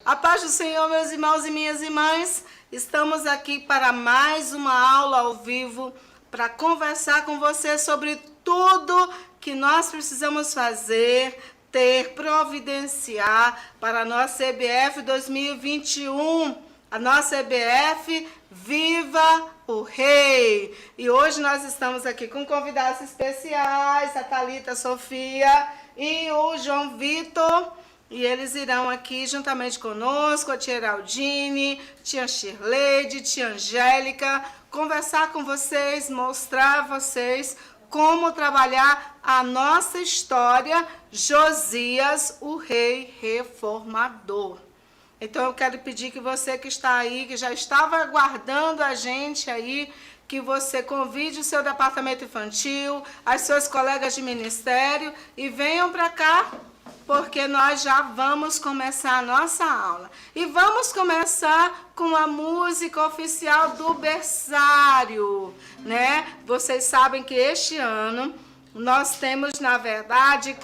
A paz do Senhor, meus irmãos e minhas irmãs. Estamos aqui para mais uma aula ao vivo para conversar com você sobre tudo que nós precisamos fazer, providenciar para a nossa EBF 2021. A nossa EBF Viva o Rei! E hoje nós estamos aqui com convidados especiais, a Thalita, a Sofia e o João Vitor. E eles irão aqui juntamente conosco, a tia Heraldine, tia Shirley, tia Angélica, conversar com vocês, mostrar a vocês como trabalhar a nossa história, Josias, o rei reformador. Então eu quero pedir que você que está aí, que já estava aguardando a gente aí, que você convide o seu departamento infantil, as suas colegas de ministério e venham para cá, porque nós já vamos começar a nossa aula. E vamos começar com a música oficial do berçário, né? Vocês sabem que este ano nós temos, na verdade,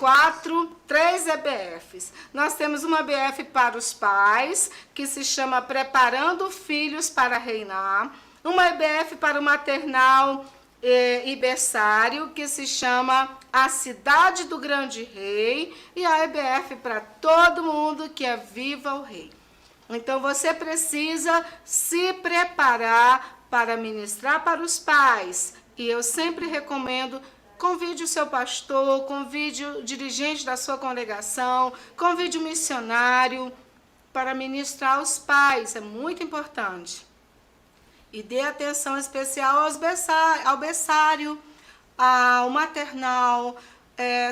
três EBFs. Nós temos uma EBF para os pais, que se chama Preparando Filhos para Reinar. Uma EBF para o maternal e berçário, que se chama A Cidade do Grande Rei, e a EBF para todo mundo, que é Viva o Rei. Então você precisa se preparar para ministrar para os pais, e eu sempre recomendo: convide o seu pastor, convide o dirigente da sua congregação, convide o missionário para ministrar aos pais, é muito importante. E dê atenção especial ao berçário, ao maternal.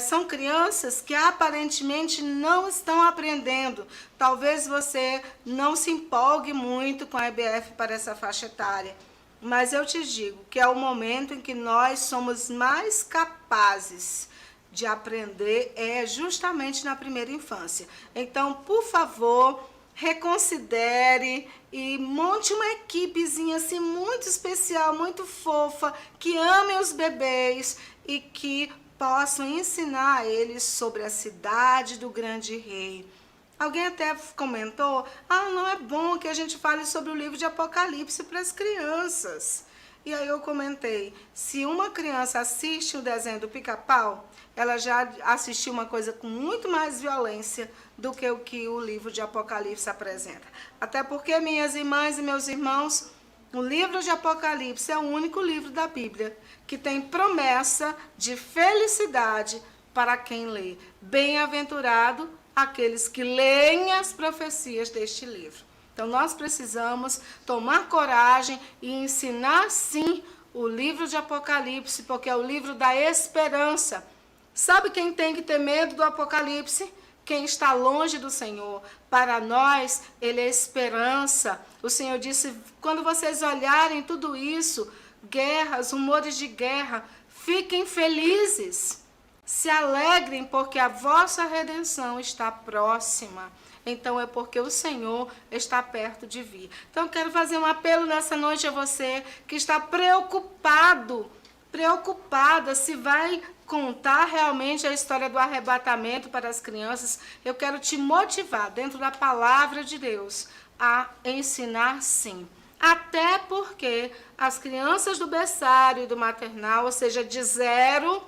São crianças que aparentemente não estão aprendendo. Talvez você não se empolgue muito com a EBF para essa faixa etária, mas eu te digo que é o momento em que nós somos mais capazes de aprender, justamente na primeira infância. Então, por favor, reconsidere e monte uma equipezinha assim muito especial, muito fofa, que ame os bebês e que possam ensinar a eles sobre a cidade do grande rei. Alguém até comentou: não é bom que a gente fale sobre o livro de Apocalipse para as crianças. E aí eu comentei: se uma criança assiste o desenho do Pica-Pau, ela já assistiu uma coisa com muito mais violência do que o livro de Apocalipse apresenta. Até porque, minhas irmãs e meus irmãos, o livro de Apocalipse é o único livro da Bíblia que tem promessa de felicidade para quem lê. Bem-aventurado aqueles que leem as profecias deste livro. Então nós precisamos tomar coragem e ensinar sim o livro de Apocalipse, porque é o livro da esperança. Sabe quem tem que ter medo do Apocalipse? Quem está longe do Senhor. Para nós, ele é esperança. O Senhor disse: quando vocês olharem tudo isso, guerras, rumores de guerra, fiquem felizes. Se alegrem, porque a vossa redenção está próxima. Então é porque o Senhor está perto de vir. Então eu quero fazer um apelo nessa noite a você que está preocupada se vai contar realmente a história do arrebatamento para as crianças. Eu quero te motivar, dentro da palavra de Deus, a ensinar sim. Até porque as crianças do berçário e do maternal, ou seja, de 0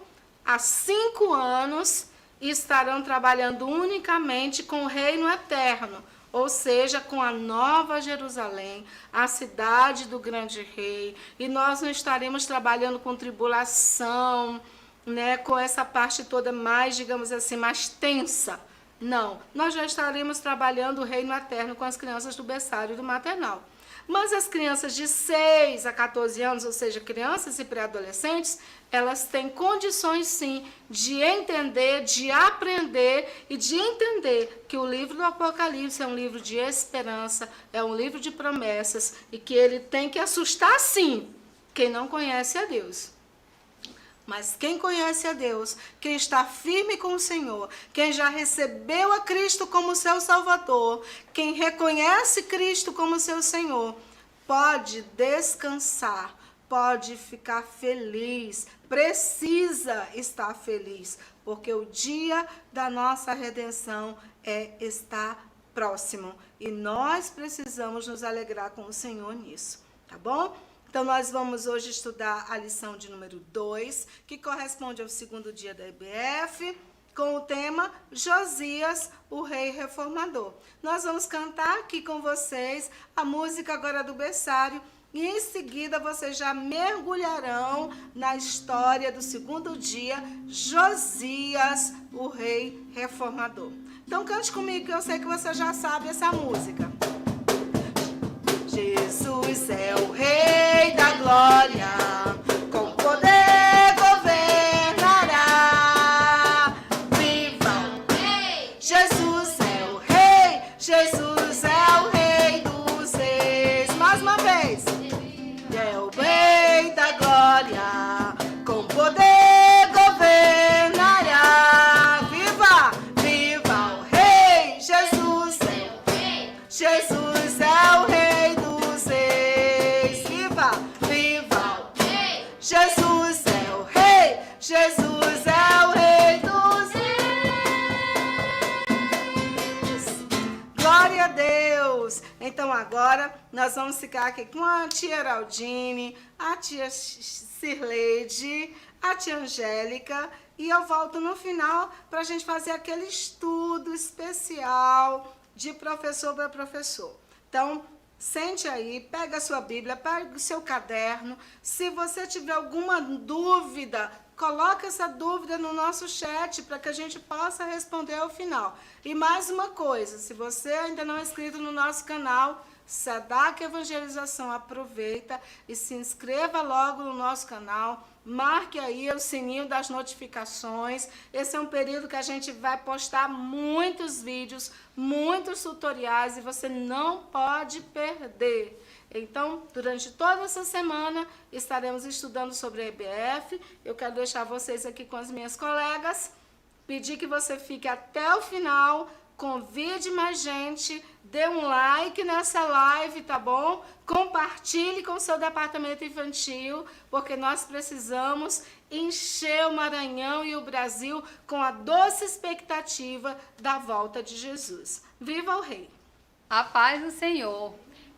a 5 anos, estarão trabalhando unicamente com o reino eterno, ou seja, com a nova Jerusalém, a cidade do grande rei. E nós não estaremos trabalhando com tribulação, né, com essa parte toda mais, digamos assim, mais tensa. Não, nós já estaremos trabalhando o reino eterno com as crianças do berçário e do maternal. Mas as crianças de 6 a 14 anos, ou seja, crianças e pré-adolescentes, elas têm condições sim de entender, de aprender e de entender que o livro do Apocalipse é um livro de esperança, é um livro de promessas e que ele tem que assustar sim quem não conhece a Deus. Mas quem conhece a Deus, quem está firme com o Senhor, quem já recebeu a Cristo como seu Salvador, quem reconhece Cristo como seu Senhor, pode descansar, pode ficar feliz, precisa estar feliz, porque o dia da nossa redenção está próximo. E nós precisamos nos alegrar com o Senhor nisso, tá bom? Então, nós vamos hoje estudar a lição de número 2, que corresponde ao segundo dia da EBF, com o tema Josias, o Rei Reformador. Nós vamos cantar aqui com vocês a música agora do berçário, e em seguida vocês já mergulharão na história do segundo dia, Josias, o Rei Reformador. Então, cante comigo, que eu sei que você já sabe essa música. Jesus é o Rei da Glória, com poder governará. Viva o Rei! Jesus é o Rei, Jesus é o Rei dos Reis. Mais uma vez. É o Rei da Glória, com poder governará. Viva! Viva o Rei! Jesus é o Rei! Jesus é o Rei! Jesus é o Rei, Jesus é o Rei dos Reis. Glória a Deus. Então agora nós vamos ficar aqui com a tia Heraldine, a tia Cirleide, a tia Angélica, e eu volto no final para a gente fazer aquele estudo especial de professor para professor. Então, sente aí, pega a sua Bíblia, pega o seu caderno. Se você tiver alguma dúvida, coloca essa dúvida no nosso chat para que a gente possa responder ao final. E mais uma coisa, se você ainda não é inscrito no nosso canal, Sedac Evangelização, aproveita e se inscreva logo no nosso canal. Marque aí o sininho das notificações. Esse é um período que a gente vai postar muitos vídeos, muitos tutoriais, e você não pode perder. Então, durante toda essa semana, estaremos estudando sobre a EBF. Eu quero deixar vocês aqui com as minhas colegas, pedir que você fique até o final, convide mais gente, dê um like nessa live, tá bom? Compartilhe com o seu departamento infantil, porque nós precisamos encher o Maranhão e o Brasil com a doce expectativa da volta de Jesus. Viva o Rei! A paz do Senhor!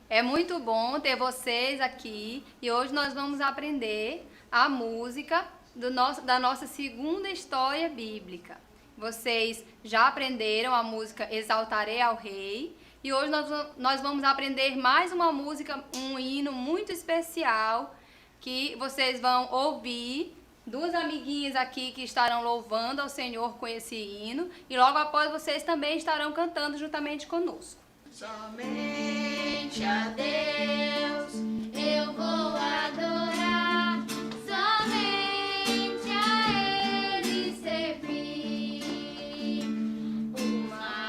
É muito bom ter vocês aqui e hoje nós vamos aprender a música da nossa segunda história bíblica. Vocês já aprenderam a música Exaltarei ao Rei e hoje nós vamos aprender mais uma música, um hino muito especial que vocês vão ouvir. Duas amiguinhas aqui que estarão louvando ao Senhor com esse hino e logo após vocês também estarão cantando juntamente conosco. Somente a Deus eu vou adorar, somente a Ele servir. Uma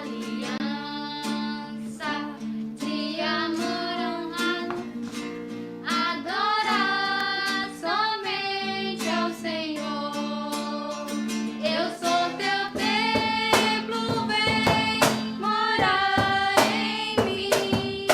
aliança de amor honrado, adorar somente ao Senhor. Eu sou teu templo, vem morar em mim.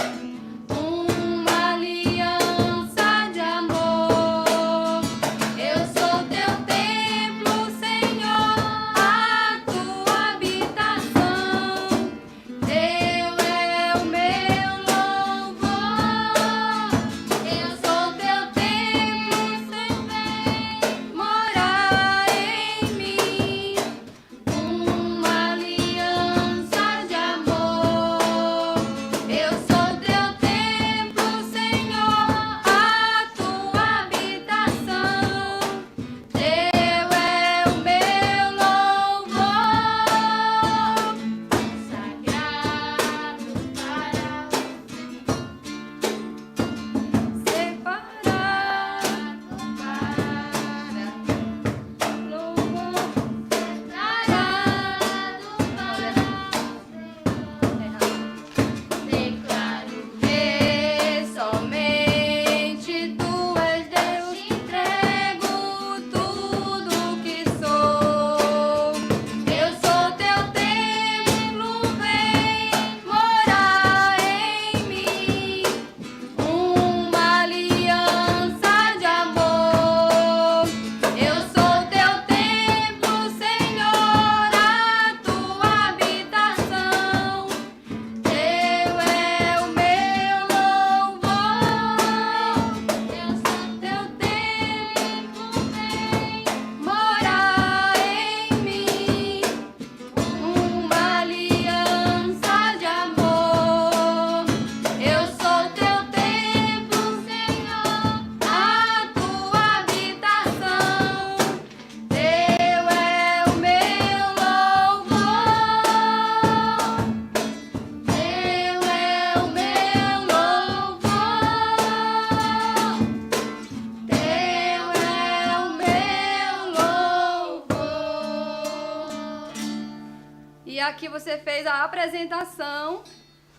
você fez a apresentação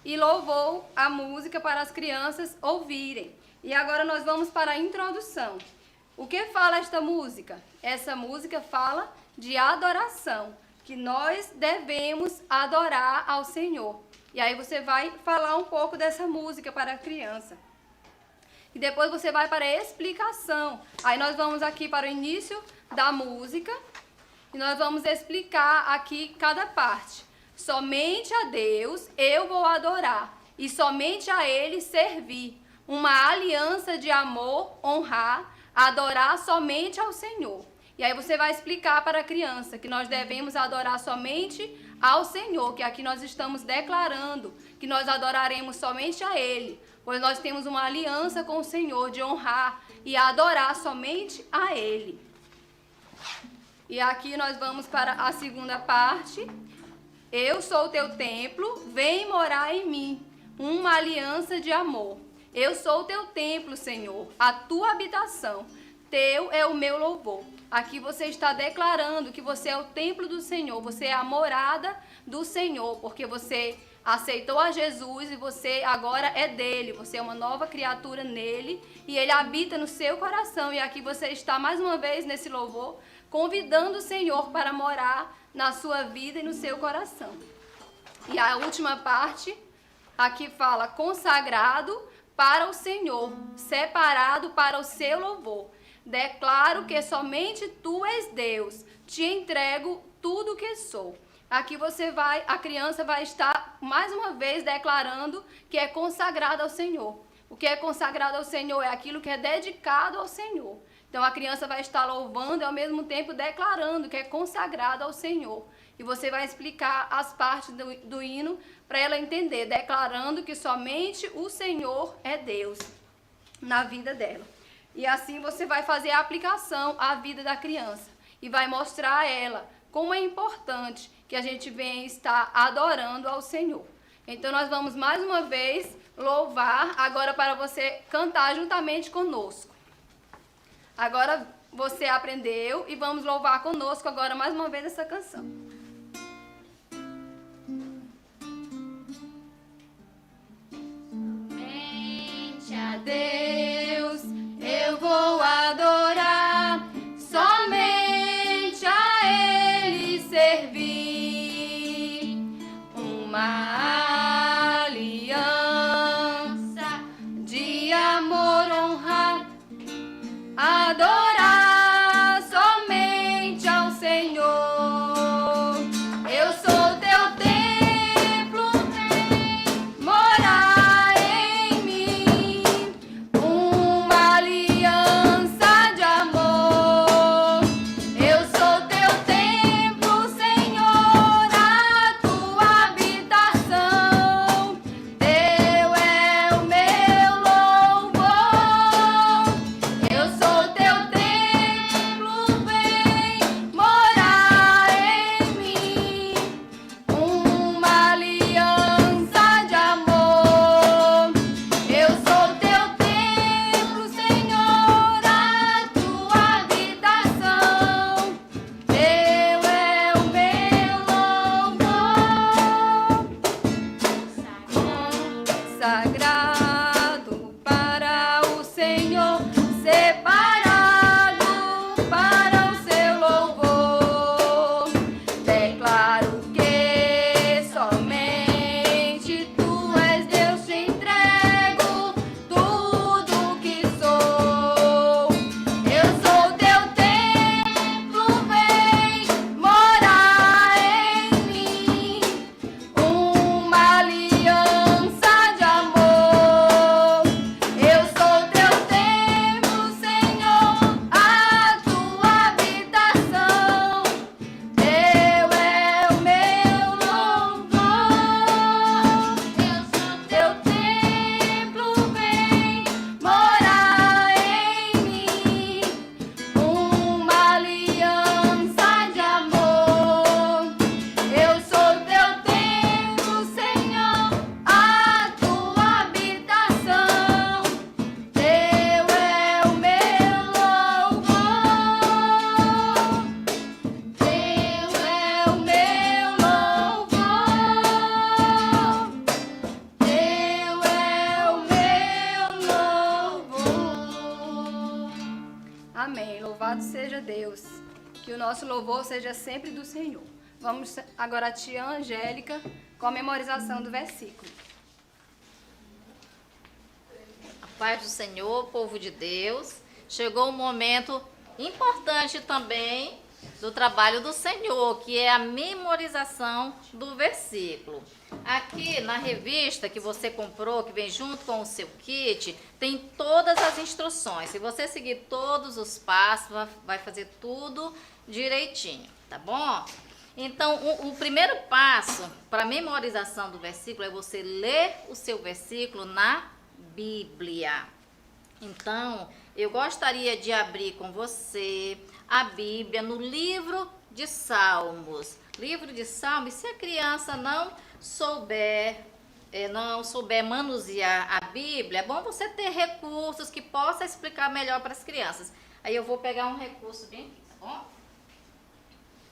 e louvou a música para as crianças ouvirem. E agora nós vamos para a introdução. O que fala esta música? Essa música fala de adoração, que nós devemos adorar ao Senhor. E aí você vai falar um pouco dessa música para a criança. E depois você vai para a explicação. Aí nós vamos aqui para o início da música e nós vamos explicar aqui cada parte. Somente a Deus eu vou adorar e somente a Ele servir. Uma aliança de amor, honrar, adorar somente ao Senhor. E aí você vai explicar para a criança que nós devemos adorar somente ao Senhor, que aqui nós estamos declarando que nós adoraremos somente a Ele, pois nós temos uma aliança com o Senhor de honrar e adorar somente a Ele. E aqui nós vamos para a segunda parte. Eu sou o teu templo, vem morar em mim, uma aliança de amor. Eu sou o teu templo, Senhor, a tua habitação, teu é o meu louvor. Aqui você está declarando que você é o templo do Senhor, você é a morada do Senhor, porque você aceitou a Jesus e você agora é dele, você é uma nova criatura nele e ele habita no seu coração. E aqui você está mais uma vez nesse louvor, convidando o Senhor para morar na sua vida e no seu coração. E a última parte, aqui fala consagrado para o Senhor, separado para o seu louvor. Declaro que somente tu és Deus, te entrego tudo o que sou. Aqui a criança vai estar mais uma vez declarando que é consagrada ao Senhor. O que é consagrado ao Senhor é aquilo que é dedicado ao Senhor. Então a criança vai estar louvando e ao mesmo tempo declarando que é consagrado ao Senhor. E você vai explicar as partes do hino para ela entender, declarando que somente o Senhor é Deus na vida dela. E assim você vai fazer a aplicação à vida da criança e vai mostrar a ela como é importante que a gente venha estar adorando ao Senhor. Então nós vamos mais uma vez louvar agora para você cantar juntamente conosco. Agora você aprendeu e vamos louvar conosco agora mais uma vez essa canção. Somente a Deus eu vou adorar, somente a Ele servir. Uma aliança de amor, honrar, adorar somente ao Senhor. Louvado seja Deus. Que o nosso louvor seja sempre do Senhor. Vamos agora a tia Angélica com a memorização do versículo. A paz do Senhor, povo de Deus. Chegou um momento importante também do trabalho do Senhor, que é a memorização do versículo. Aqui na revista que você comprou, que vem junto com o seu kit, tem todas as instruções. Se você seguir todos os passos, vai fazer tudo direitinho, tá bom? Então, o primeiro passo para a memorização do versículo é você ler o seu versículo na Bíblia. Então, eu gostaria de abrir com você a Bíblia no livro de Salmos. Livro de Salmos, se a criança não souber manusear a Bíblia, é bom você ter recursos que possa explicar melhor para as crianças. Aí eu vou pegar um recurso bem aqui, tá bom?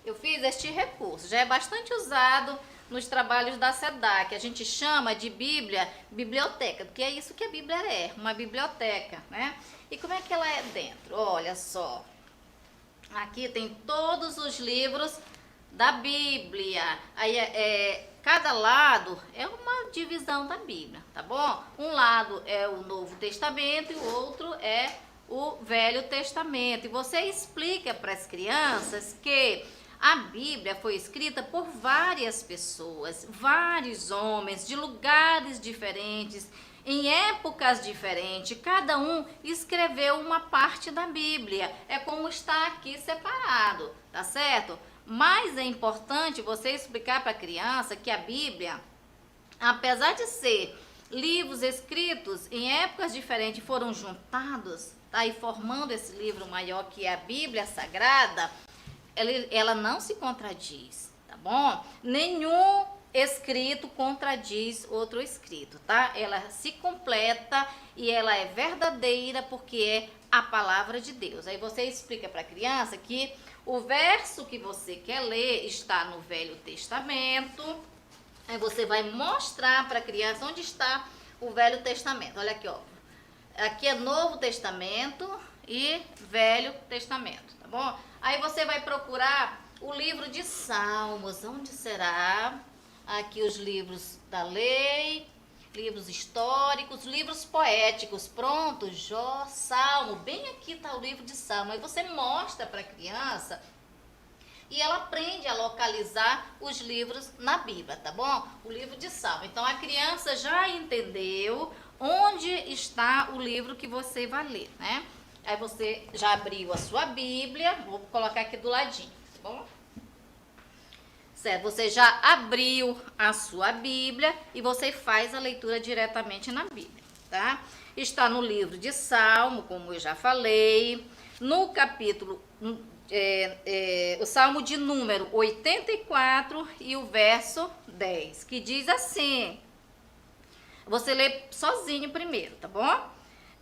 Eu fiz este recurso, já é bastante usado nos trabalhos da SEDAC. A gente chama de Bíblia biblioteca, porque é isso que a Bíblia é, uma biblioteca, né? E como é que ela é dentro? Olha só, aqui tem todos os livros da Bíblia. Aí cada lado é uma divisão da Bíblia, tá bom? Um lado é o Novo Testamento e o outro é o Velho Testamento. E você explica para as crianças que a Bíblia foi escrita por várias pessoas, vários homens de lugares diferentes, em épocas diferentes. Cada um escreveu uma parte da Bíblia. É como está aqui separado, tá certo? Mas é importante você explicar para a criança que a Bíblia, apesar de ser livros escritos em épocas diferentes, foram juntados, tá? E formando esse livro maior que é a Bíblia Sagrada, ela não se contradiz, tá bom? Nenhum escrito contradiz outro escrito, tá? Ela se completa e ela é verdadeira porque é a palavra de Deus. Aí você explica para a criança que o verso que você quer ler está no Velho Testamento. Aí você vai mostrar para a criança onde está o Velho Testamento. Olha aqui, ó. Aqui é Novo Testamento e Velho Testamento, tá bom? Aí você vai procurar o livro de Salmos. Onde será? Aqui os livros da lei, livros históricos, livros poéticos. Pronto, Jó, Salmo. Bem aqui está o livro de Salmo. Aí você mostra para a criança e ela aprende a localizar os livros na Bíblia, tá bom? O livro de Salmo. Então a criança já entendeu onde está o livro que você vai ler, né? Aí você já abriu a sua Bíblia, vou colocar aqui do ladinho, tá bom? Certo, você já abriu a sua Bíblia e você faz a leitura diretamente na Bíblia, tá? Está no livro de Salmo, como eu já falei, no capítulo, o Salmo de número 84 e o verso 10, que diz assim, você lê sozinho primeiro, tá bom?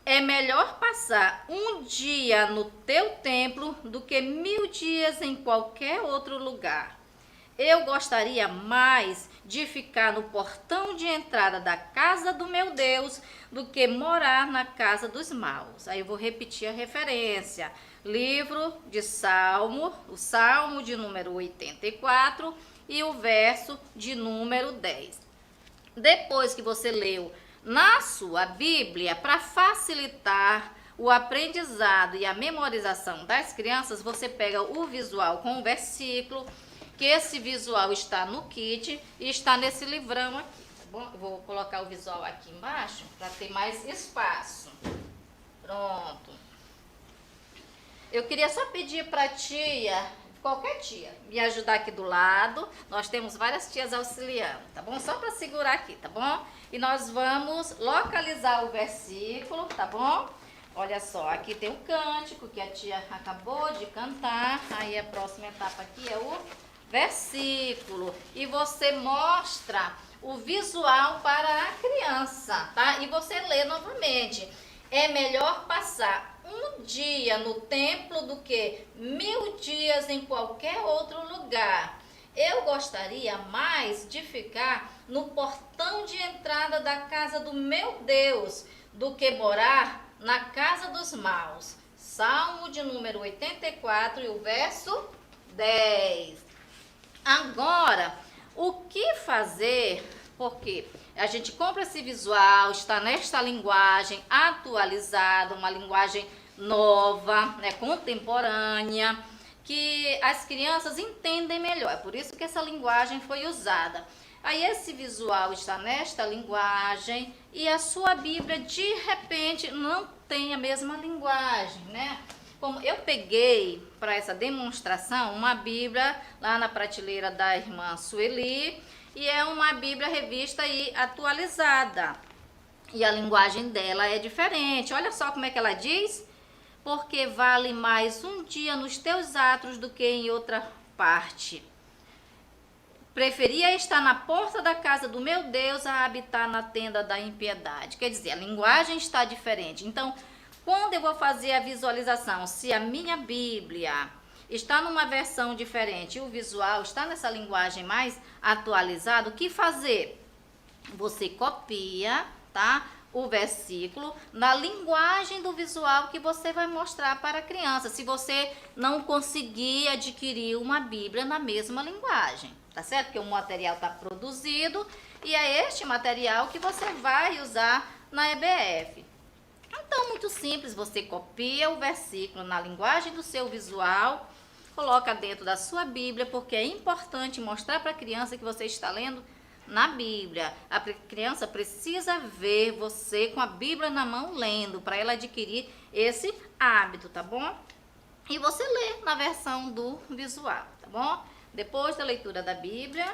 É melhor passar um dia no teu templo do que 1000 dias em qualquer outro lugar. Eu gostaria mais de ficar no portão de entrada da casa do meu Deus do que morar na casa dos maus. Aí eu vou repetir a referência. Livro de Salmo, o Salmo de número 84 e o verso de número 10. Depois que você leu na sua Bíblia, para facilitar o aprendizado e a memorização das crianças, você pega o visual com o versículo, que esse visual está no kit e está nesse livrão aqui, tá bom? Eu vou colocar o visual aqui embaixo para ter mais espaço. Pronto. Eu queria só pedir para a tia, qualquer tia, me ajudar aqui do lado. Nós temos várias tias auxiliando, tá bom? Só para segurar aqui, tá bom? E nós vamos localizar o versículo, tá bom? Olha só, aqui tem o cântico que a tia acabou de cantar. Aí a próxima etapa aqui é o versículo. E você mostra o visual para a criança, tá? E você lê novamente. É melhor passar um dia no templo do que 1000 dias em qualquer outro lugar. Eu gostaria mais de ficar no portão de entrada da casa do meu Deus do que morar na casa dos maus. Salmo de número 84 e o verso 10. Agora, o que fazer? Porque a gente compra esse visual, está nesta linguagem atualizada, uma linguagem nova, né, contemporânea, que as crianças entendem melhor. É por isso que essa linguagem foi usada. Aí esse visual está nesta linguagem e a sua Bíblia de repente não tem a mesma linguagem, né? Como eu peguei para essa demonstração uma Bíblia lá na prateleira da irmã Sueli, e é uma Bíblia revista e atualizada. E a linguagem dela é diferente. Olha só como é que ela diz: porque vale mais um dia nos teus atos do que em outra parte. Preferia estar na porta da casa do meu Deus a habitar na tenda da impiedade. Quer dizer, a linguagem está diferente. Então, quando eu vou fazer a visualização, se a minha Bíblia está numa versão diferente e o visual está nessa linguagem mais atualizada, o que fazer? Você copia, tá, o versículo na linguagem do visual que você vai mostrar para a criança, se você não conseguir adquirir uma Bíblia na mesma linguagem, tá certo? Porque o material está produzido e é este material que você vai usar na EBF. Então, muito simples, você copia o versículo na linguagem do seu visual, coloca dentro da sua Bíblia, porque é importante mostrar para a criança que você está lendo na Bíblia. A criança precisa ver você com a Bíblia na mão lendo, para ela adquirir esse hábito, tá bom? E você lê na versão do visual, tá bom? Depois da leitura da Bíblia,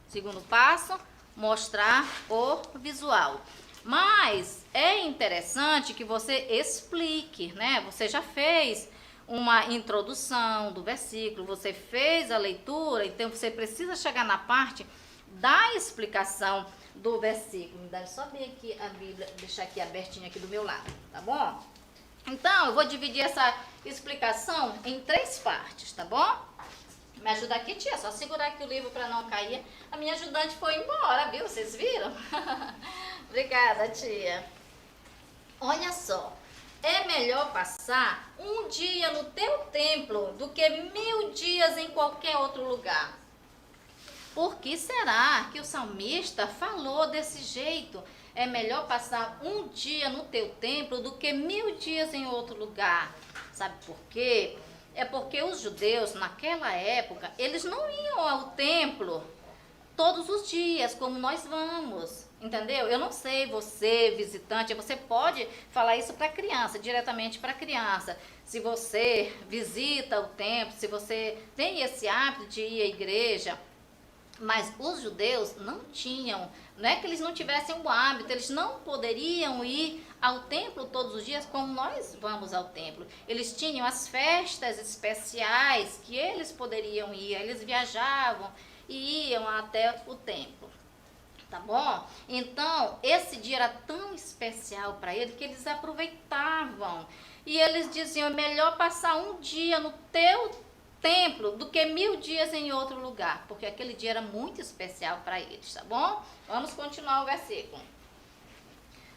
segundo passo, mostrar o visual. Mas é interessante que você explique, né? Você já fez uma introdução do versículo, você fez a leitura, então você precisa chegar na parte da explicação do versículo. Me dá só ver aqui a Bíblia, deixar aqui abertinha aqui do meu lado, tá bom? Então, eu vou dividir essa explicação em 3 partes, tá bom? Me ajuda aqui, tia, só segurar aqui o livro para não cair. A minha ajudante foi embora, viu? Vocês viram? Obrigada, tia. Olha só, é melhor passar um dia no teu templo do que 1000 dias em qualquer outro lugar. Por que será que o salmista falou desse jeito? É melhor passar um dia no teu templo do que 1000 dias em outro lugar. Sabe por quê? É porque os judeus, naquela época, eles não iam ao templo todos os dias, como nós vamos, entendeu? Eu não sei, você, visitante, você pode falar isso para a criança, diretamente para a criança. Se você visita o templo, se você tem esse hábito de ir à igreja, mas os judeus não tinham, não é que eles não tivessem o hábito, eles não poderiam ir ao templo todos os dias como nós vamos ao templo. Eles tinham as festas especiais que eles poderiam ir, eles viajavam e iam até o templo, tá bom? Então, esse dia era tão especial para eles que eles aproveitavam e eles diziam, é melhor passar um dia no teu templo do que 1000 dias em outro lugar, porque aquele dia era muito especial para eles, tá bom? Vamos continuar o versículo.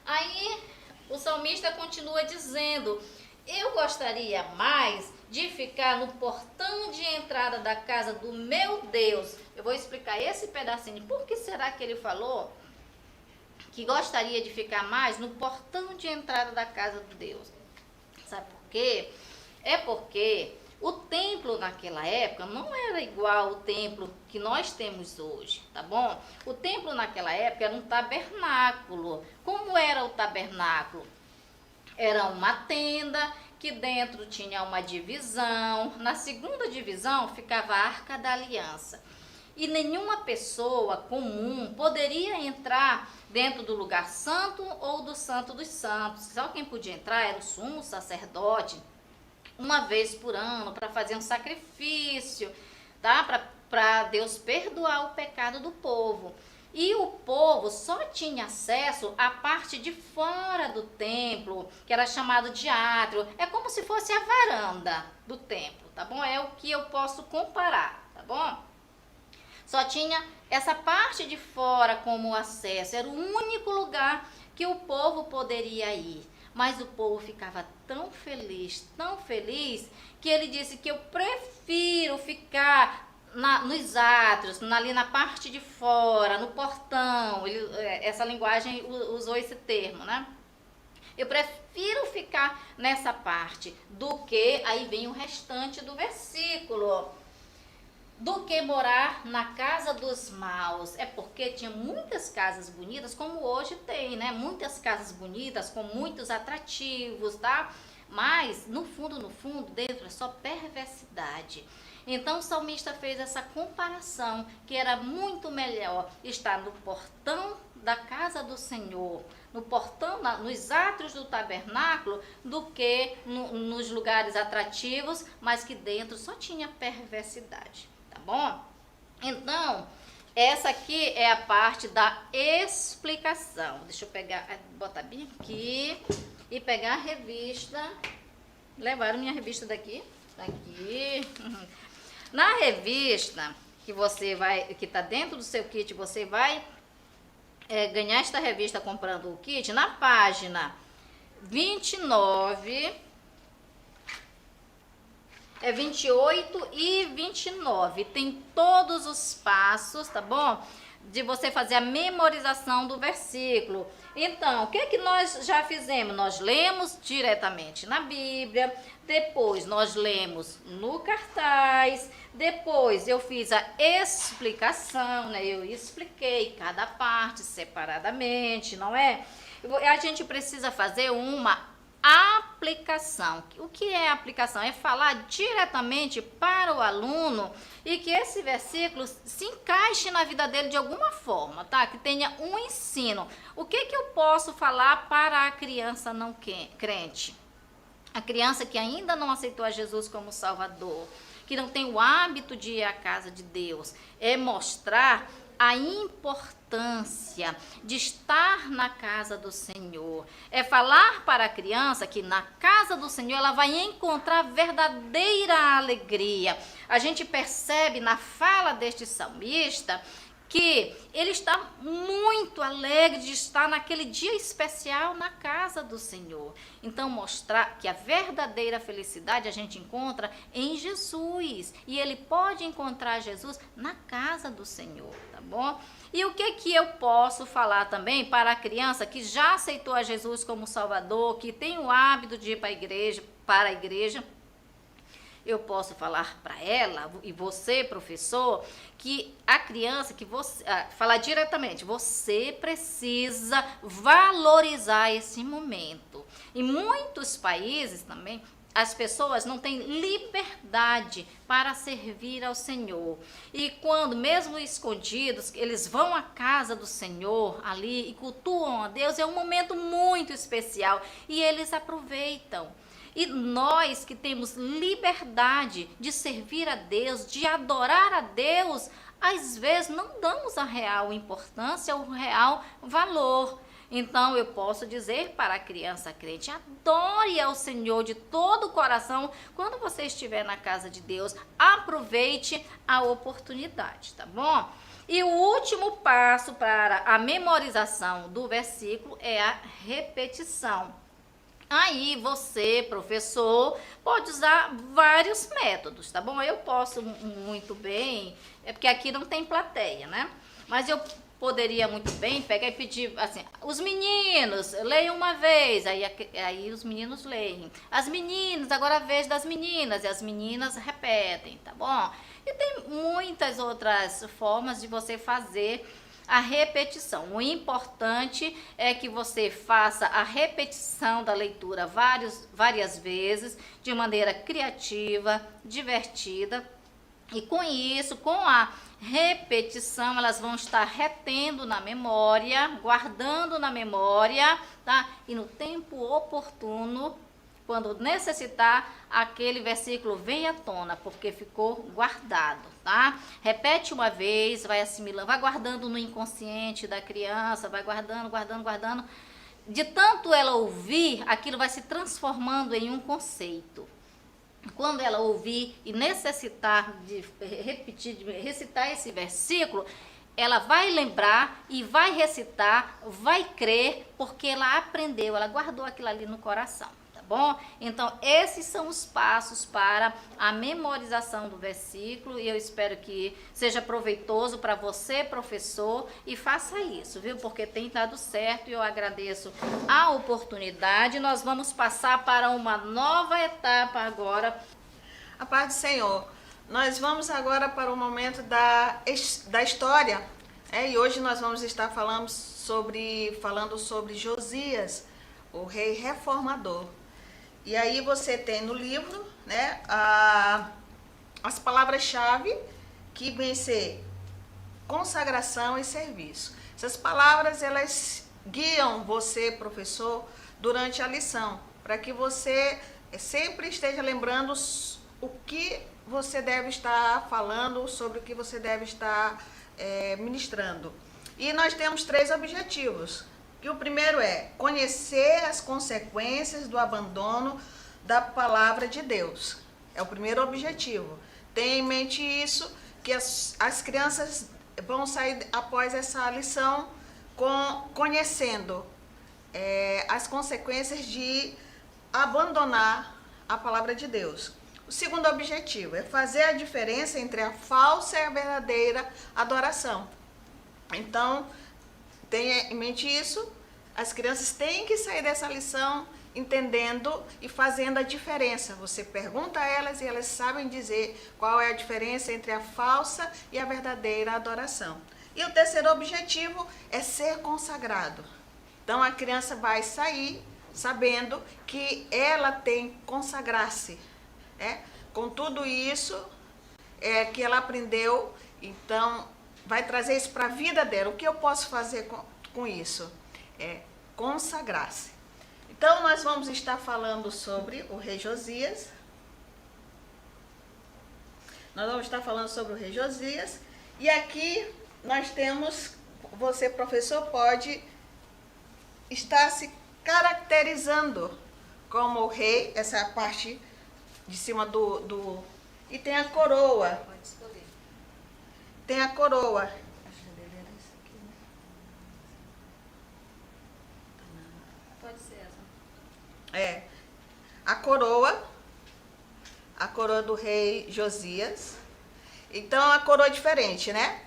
Aí o salmista continua dizendo, eu gostaria mais de ficar no portão de entrada da casa do meu Deus. Eu vou explicar esse pedacinho. Por que será que ele falou que gostaria de ficar mais no portão de entrada da casa de Deus? Sabe por quê? É porque o templo naquela época não era igual ao templo que nós temos hoje, tá bom? O templo naquela época era um tabernáculo. Como era o tabernáculo? Era uma tenda que dentro tinha uma divisão. Na segunda divisão ficava a Arca da Aliança. E nenhuma pessoa comum poderia entrar dentro do lugar santo ou do Santo dos Santos. Só quem podia entrar era o sumo sacerdote, uma vez por ano, para fazer um sacrifício, tá? Para Deus perdoar o pecado do povo. E o povo só tinha acesso à parte de fora do templo, que era chamado de átrio. É como se fosse a varanda do templo, tá bom? É o que eu posso comparar, tá bom? Só tinha essa parte de fora como acesso, era o único lugar que o povo poderia ir. mas o povo ficava tão feliz, que ele disse que eu prefiro ficar nos átrios, ali na parte de fora, no portão. Essa linguagem usou esse termo, né? Eu prefiro ficar nessa parte do que, aí vem o restante do versículo, do que morar na casa dos maus. É porque tinha muitas casas bonitas, como hoje tem, né? Muitas casas bonitas, com muitos atrativos, tá? Mas, no fundo, dentro é só perversidade. Então, o salmista fez essa comparação, que era muito melhor estar no portão da casa do Senhor, no portão, nos átrios do tabernáculo, do que nos lugares atrativos, mas que dentro só tinha perversidade. Tá bom? Então, essa aqui é a parte da explicação. Deixa eu pegar, botar bem aqui e pegar a revista. Levaram minha revista daqui? Aqui. Na revista que está dentro do seu kit, você vai ganhar esta revista comprando o kit. Na página 29... 28 e 29, tem todos os passos, tá bom? De você fazer a memorização do versículo. Então, o que nós já fizemos? Nós lemos diretamente na Bíblia, depois nós lemos no cartaz, depois eu fiz a explicação, né? Eu expliquei cada parte separadamente, não é? A gente precisa fazer uma aplicação. O que é aplicação? É falar diretamente para o aluno e que esse versículo se encaixe na vida dele de alguma forma, tá? Que tenha um ensino. O que eu posso falar para a criança não crente? A criança que ainda não aceitou a Jesus como Salvador, que não tem o hábito de ir à casa de Deus, é mostrar a importância de estar na casa do Senhor. É falar para a criança que na casa do Senhor ela vai encontrar verdadeira alegria. A gente percebe na fala deste salmista que ele está muito alegre de estar naquele dia especial na casa do Senhor. Então, mostrar que a verdadeira felicidade a gente encontra em Jesus. E ele pode encontrar Jesus na casa do Senhor, tá bom? E o que eu posso falar também para a criança que já aceitou a Jesus como Salvador, que tem o hábito de ir para a igreja? Eu posso falar para ela e você, professor, que a criança, falar diretamente, você precisa valorizar esse momento. Em muitos países também, as pessoas não têm liberdade para servir ao Senhor. E quando, mesmo escondidos, eles vão à casa do Senhor ali e cultuam a Deus, é um momento muito especial e eles aproveitam. E nós que temos liberdade de servir a Deus, de adorar a Deus, às vezes não damos a real importância, o real valor. Então eu posso dizer para a criança crente, adore ao Senhor de todo o coração. Quando você estiver na casa de Deus, aproveite a oportunidade, tá bom? E o último passo para a memorização do versículo é a repetição. Aí você, professor, pode usar vários métodos, tá bom? Eu posso muito bem, é porque aqui não tem plateia, né? Mas eu poderia muito bem pegar e pedir assim, os meninos, leiam uma vez, aí os meninos leem. As meninas, agora a vez das meninas, e as meninas repetem, tá bom? E tem muitas outras formas de você fazer a repetição. O importante é que você faça a repetição da leitura várias vezes, de maneira criativa, divertida. E com isso, com a repetição, elas vão estar retendo na memória, guardando na memória, tá? E no tempo oportuno, quando necessitar, aquele versículo vem à tona, porque ficou guardado, tá? Repete uma vez, vai assimilando, vai guardando no inconsciente da criança, vai guardando. De tanto ela ouvir, aquilo vai se transformando em um conceito. Quando ela ouvir e necessitar de recitar esse versículo, ela vai lembrar e vai recitar, vai crer, porque ela aprendeu, ela guardou aquilo ali no coração, tá bom? Então, esses são os passos para a memorização do versículo, e eu espero que seja proveitoso para você, professor, e faça isso, viu? Porque tem dado certo e eu agradeço a oportunidade. Nós vamos passar para uma nova etapa agora. A paz do Senhor. Nós vamos agora para o momento da história, e hoje nós vamos estar falando sobre Josias, o rei reformador. E aí você tem no livro, né, as palavras-chave que vêm ser consagração e serviço. Essas palavras, elas guiam você, professor, durante a lição, para que você sempre esteja lembrando o que você deve estar falando, sobre o que você deve estar ministrando. E nós temos 3 objetivos. E o primeiro é conhecer as consequências do abandono da palavra de Deus. É o primeiro objetivo. Tenha em mente isso, que as crianças vão sair após essa lição conhecendo as consequências de abandonar a palavra de Deus. O segundo objetivo é fazer a diferença entre a falsa e a verdadeira adoração. Então, tenha em mente isso, as crianças têm que sair dessa lição entendendo e fazendo a diferença. Você pergunta a elas e elas sabem dizer qual é a diferença entre a falsa e a verdadeira adoração. E o terceiro objetivo é ser consagrado. Então, a criança vai sair sabendo que ela tem que consagrar-se. Com tudo isso que ela aprendeu, então vai trazer isso para a vida dela. O que eu posso fazer com isso? É consagrar-se. Então nós vamos estar falando sobre o rei Josias. E aqui nós temos, você, professor, pode estar se caracterizando como o rei, essa é a parte de cima e tem a coroa. Pode escolher. Tem a coroa. Pode ser essa. A coroa do rei Josias. Então, a coroa é diferente, né?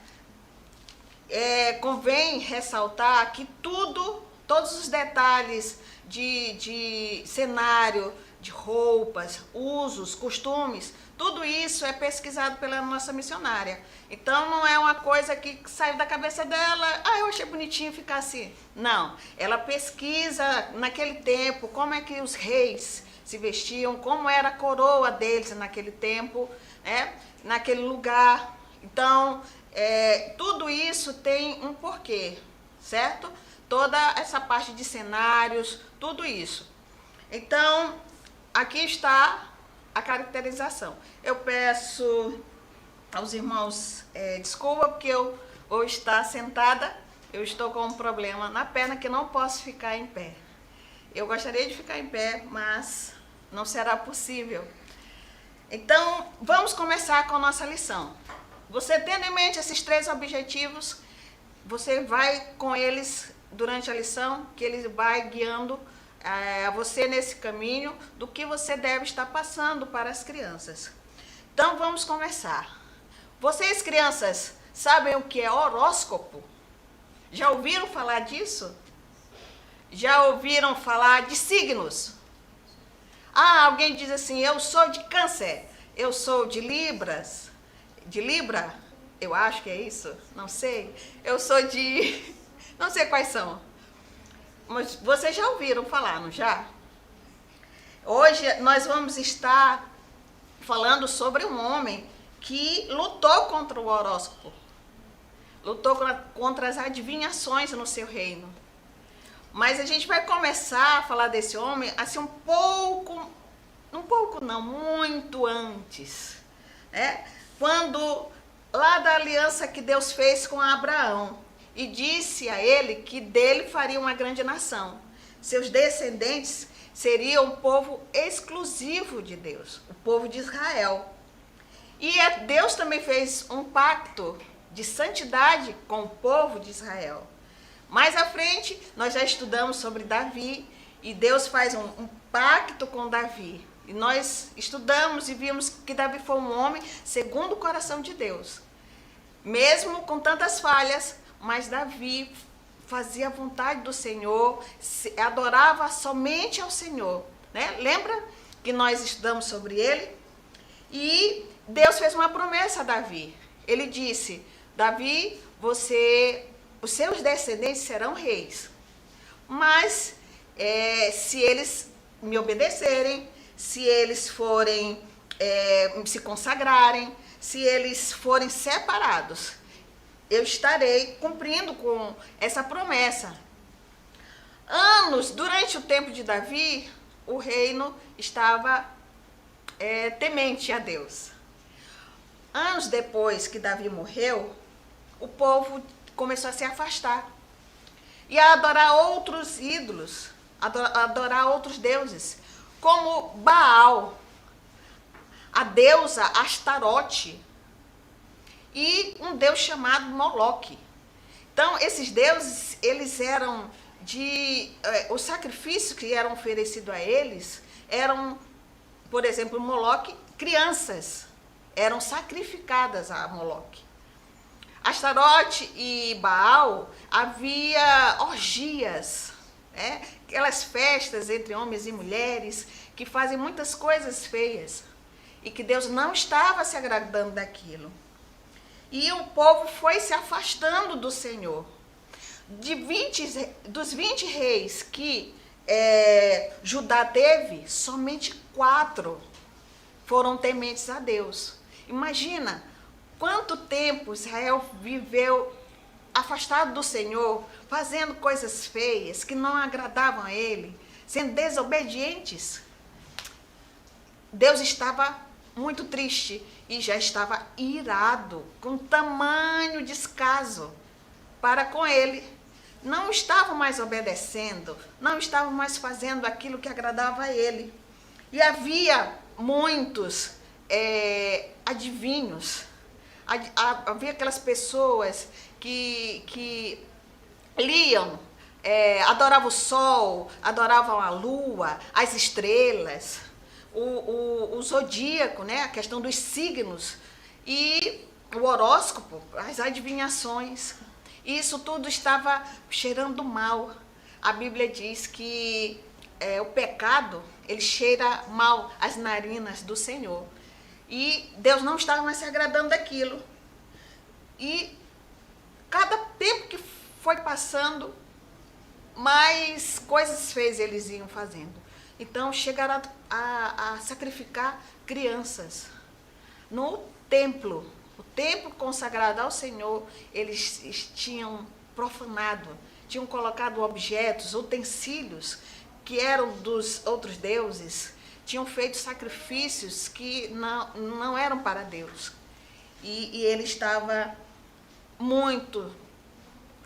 Convém ressaltar que todos os detalhes de cenário, de roupas, usos, costumes, tudo isso é pesquisado pela nossa missionária. Então, não é uma coisa que saiu da cabeça dela, eu achei bonitinho ficar assim. Não, ela pesquisa naquele tempo como é que os reis se vestiam, como era a coroa deles naquele tempo, naquele lugar. Então, tudo isso tem um porquê, certo? Toda essa parte de cenários, tudo isso. Então, aqui está a caracterização. Eu peço aos irmãos desculpa, porque eu vou estar sentada, eu estou com um problema na perna que não posso ficar em pé. Eu gostaria de ficar em pé, mas não será possível. Então, vamos começar com a nossa lição. Você tendo em mente esses 3 objetivos, você vai com eles durante a lição, que ele vai guiando a você nesse caminho do que você deve estar passando para as crianças. Então, vamos começar. Vocês, crianças, sabem o que é horóscopo? Já ouviram falar disso? Já ouviram falar de signos? Alguém diz assim, eu sou de Câncer, eu sou de Libra, eu acho que é isso, não sei. Eu sou de... não sei quais são. Mas vocês já ouviram falar, não já? Hoje nós vamos estar falando sobre um homem que lutou contra o horóscopo. Lutou contra as adivinhações no seu reino. Mas a gente vai começar a falar desse homem assim muito antes. Quando, lá da aliança que Deus fez com Abraão, e disse a ele que dele faria uma grande nação. Seus descendentes seriam um povo exclusivo de Deus, o povo de Israel. E Deus também fez um pacto de santidade com o povo de Israel. Mais à frente, nós já estudamos sobre Davi, e Deus faz um pacto com Davi. E nós estudamos e vimos que Davi foi um homem segundo o coração de Deus. Mesmo com tantas falhas, mas Davi fazia a vontade do Senhor, adorava somente ao Senhor, né? Lembra que nós estudamos sobre ele? E Deus fez uma promessa a Davi. Ele disse: Davi, os seus descendentes serão reis. Mas se eles me obedecerem, se eles forem se consagrarem, se eles forem separados, eu estarei cumprindo com essa promessa. Durante o tempo de Davi, o reino estava temente a Deus. Anos depois que Davi morreu, o povo começou a se afastar e a adorar outros ídolos, adorar outros deuses, como Baal, a deusa Astarote e um deus chamado Moloque. Então, esses deuses, eles eram os sacrifícios que eram oferecidos a eles eram, por exemplo, Moloque, crianças eram sacrificadas a Moloque. Astarote e Baal, havia orgias, aquelas festas entre homens e mulheres que fazem muitas coisas feias e que Deus não estava se agradando daquilo. E o povo foi se afastando do Senhor. Dos 20 reis que Judá teve, somente 4 foram tementes a Deus. Imagina quanto tempo Israel viveu afastado do Senhor, fazendo coisas feias que não agradavam a ele, sendo desobedientes. Deus estava muito triste e já estava irado, com tamanho descaso para com ele. Não estavam mais obedecendo, não estavam mais fazendo aquilo que agradava a ele. E havia muitos adivinhos, havia aquelas pessoas que liam, adoravam o sol, adoravam a lua, as estrelas, o zodíaco, né? A questão dos signos e o horóscopo, as adivinhações. Isso tudo estava cheirando mal. A Bíblia diz que o pecado, ele cheira mal as narinas do Senhor. E Deus não estava mais se agradando daquilo. E cada tempo que foi passando, mais coisas feias eles iam fazendo. Então chegaram a sacrificar crianças no templo. O templo consagrado ao Senhor, eles tinham profanado, tinham colocado objetos, utensílios que eram dos outros deuses, tinham feito sacrifícios que não eram para Deus. E ele estava muito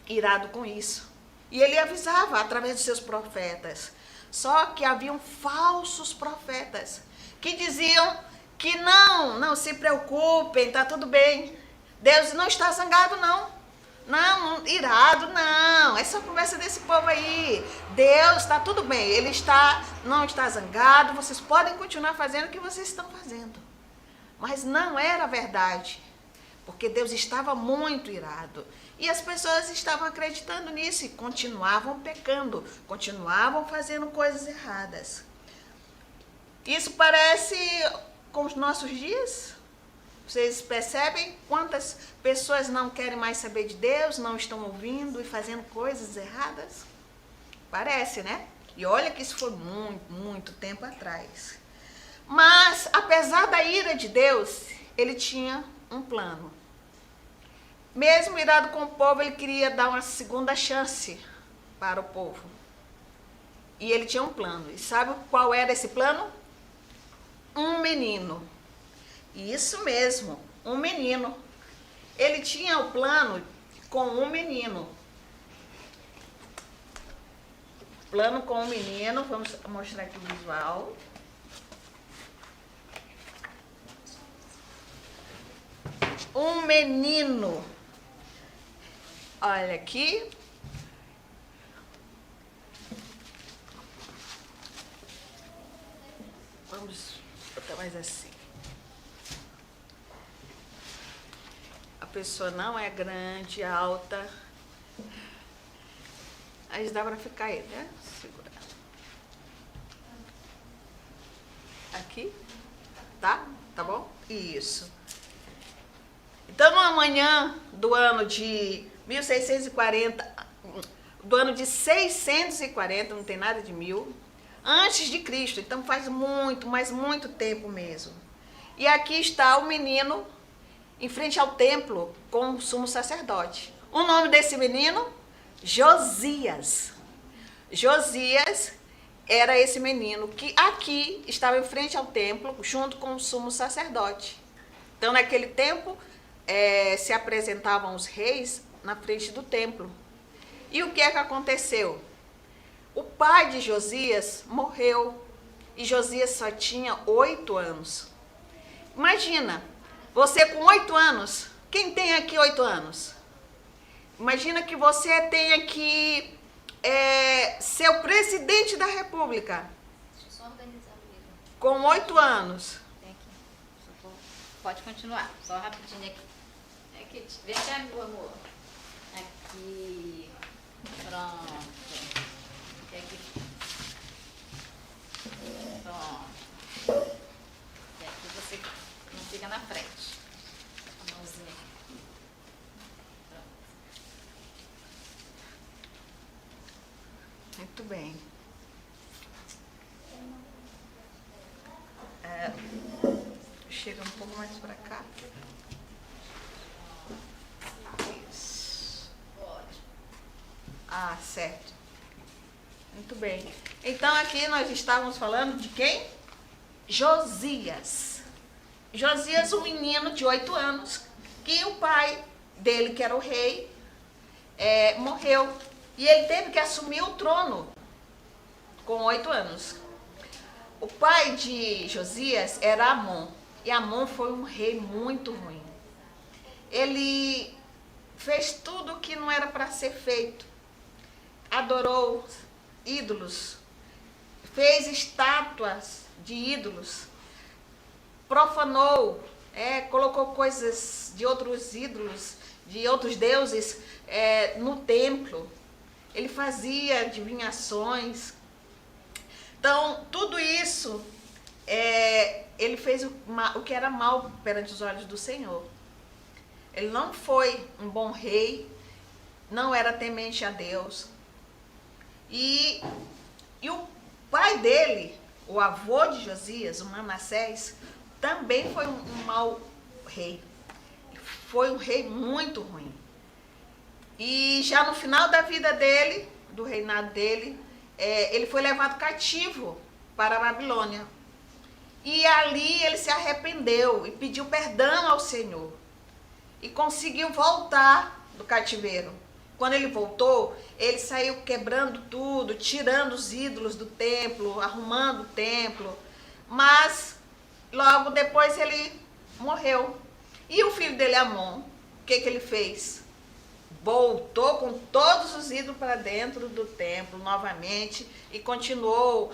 irado com isso. E ele avisava através de seus profetas. Só que haviam falsos profetas que diziam que não se preocupem, está tudo bem. Deus não está zangado, não, irado, não. Essa conversa desse povo aí. Deus está tudo bem, ele não está zangado, vocês podem continuar fazendo o que vocês estão fazendo. Mas não era verdade, porque Deus estava muito irado. E as pessoas estavam acreditando nisso e continuavam pecando, continuavam fazendo coisas erradas. Isso parece com os nossos dias? Vocês percebem quantas pessoas não querem mais saber de Deus, não estão ouvindo e fazendo coisas erradas? Parece, né? E olha que isso foi muito, muito tempo atrás. Mas, apesar da ira de Deus, ele tinha um plano. Mesmo irado com o povo, ele queria dar uma segunda chance para o povo. E ele tinha um plano. E sabe qual era esse plano? Um menino. Isso mesmo, um menino. Ele tinha o plano com um menino. Plano com um menino, vamos mostrar aqui o visual. Um menino Olha aqui. Vamos botar mais assim. A pessoa não é grande, alta. Aí dá para ficar aí, né? Segura. Aqui. Tá? Tá bom? Isso. Então, numa manhã do ano de 1640, do ano de 640, não tem nada de 1000, antes de Cristo, então faz muito, mas muito tempo mesmo. E aqui está o menino em frente ao templo com o sumo sacerdote. O nome desse menino? Josias. Josias era esse menino que aqui estava em frente ao templo junto com o sumo sacerdote. Então, naquele tempo, se apresentavam os reis na frente do templo. E o que é que aconteceu? O pai de Josias morreu e Josias só tinha 8 anos. Imagina, você com 8 anos, quem tem aqui 8 anos? Imagina que você tenha que ser o presidente da república. Deixa eu só organizar o livro. Com 8 anos. Tem aqui. Pode continuar, só rapidinho aqui. Aqui, vem cá, meu amor. Aqui. Pronto. Aqui. Pronto. E aqui você não fica na frente. A mãozinha aqui. Pronto. Muito bem. Chega um pouco mais para cá. Isso. Ah, certo. Muito bem. Então aqui nós estávamos falando de quem? Josias. Josias, um menino de 8 anos, que o pai dele, que era o rei, morreu. E ele teve que assumir o trono com 8 anos. O pai de Josias era Amon. E Amon foi um rei muito ruim. Ele fez tudo o que não era para ser feito. Adorou ídolos. Fez estátuas de ídolos. Profanou, colocou coisas de outros ídolos, de outros deuses no templo. Ele fazia adivinhações. Então, tudo isso, ele fez o que era mal perante os olhos do Senhor. Ele não foi um bom rei, não era temente a Deus. E o pai dele, o avô de Josias, o Manassés, também foi um mau rei. Foi um rei muito ruim. E já no final da vida dele, do reinado dele, ele foi levado cativo para a Babilônia. E ali ele se arrependeu e pediu perdão ao Senhor. E conseguiu voltar do cativeiro. Quando ele voltou, ele saiu quebrando tudo, tirando os ídolos do templo, arrumando o templo. Mas logo depois ele morreu. E o filho dele, Amon, o que ele fez? Voltou com todos os ídolos para dentro do templo novamente e continuou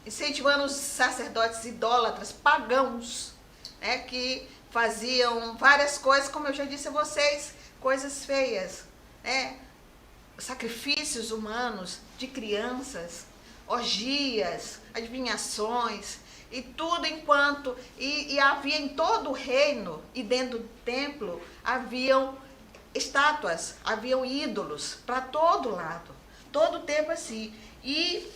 incentivando os sacerdotes idólatras, pagãos, que faziam várias coisas, como eu já disse a vocês, coisas feias, sacrifícios humanos de crianças, orgias, adivinhações, e tudo enquanto, e havia em todo o reino e dentro do templo, haviam estátuas, haviam ídolos para todo lado, todo o tempo assim. E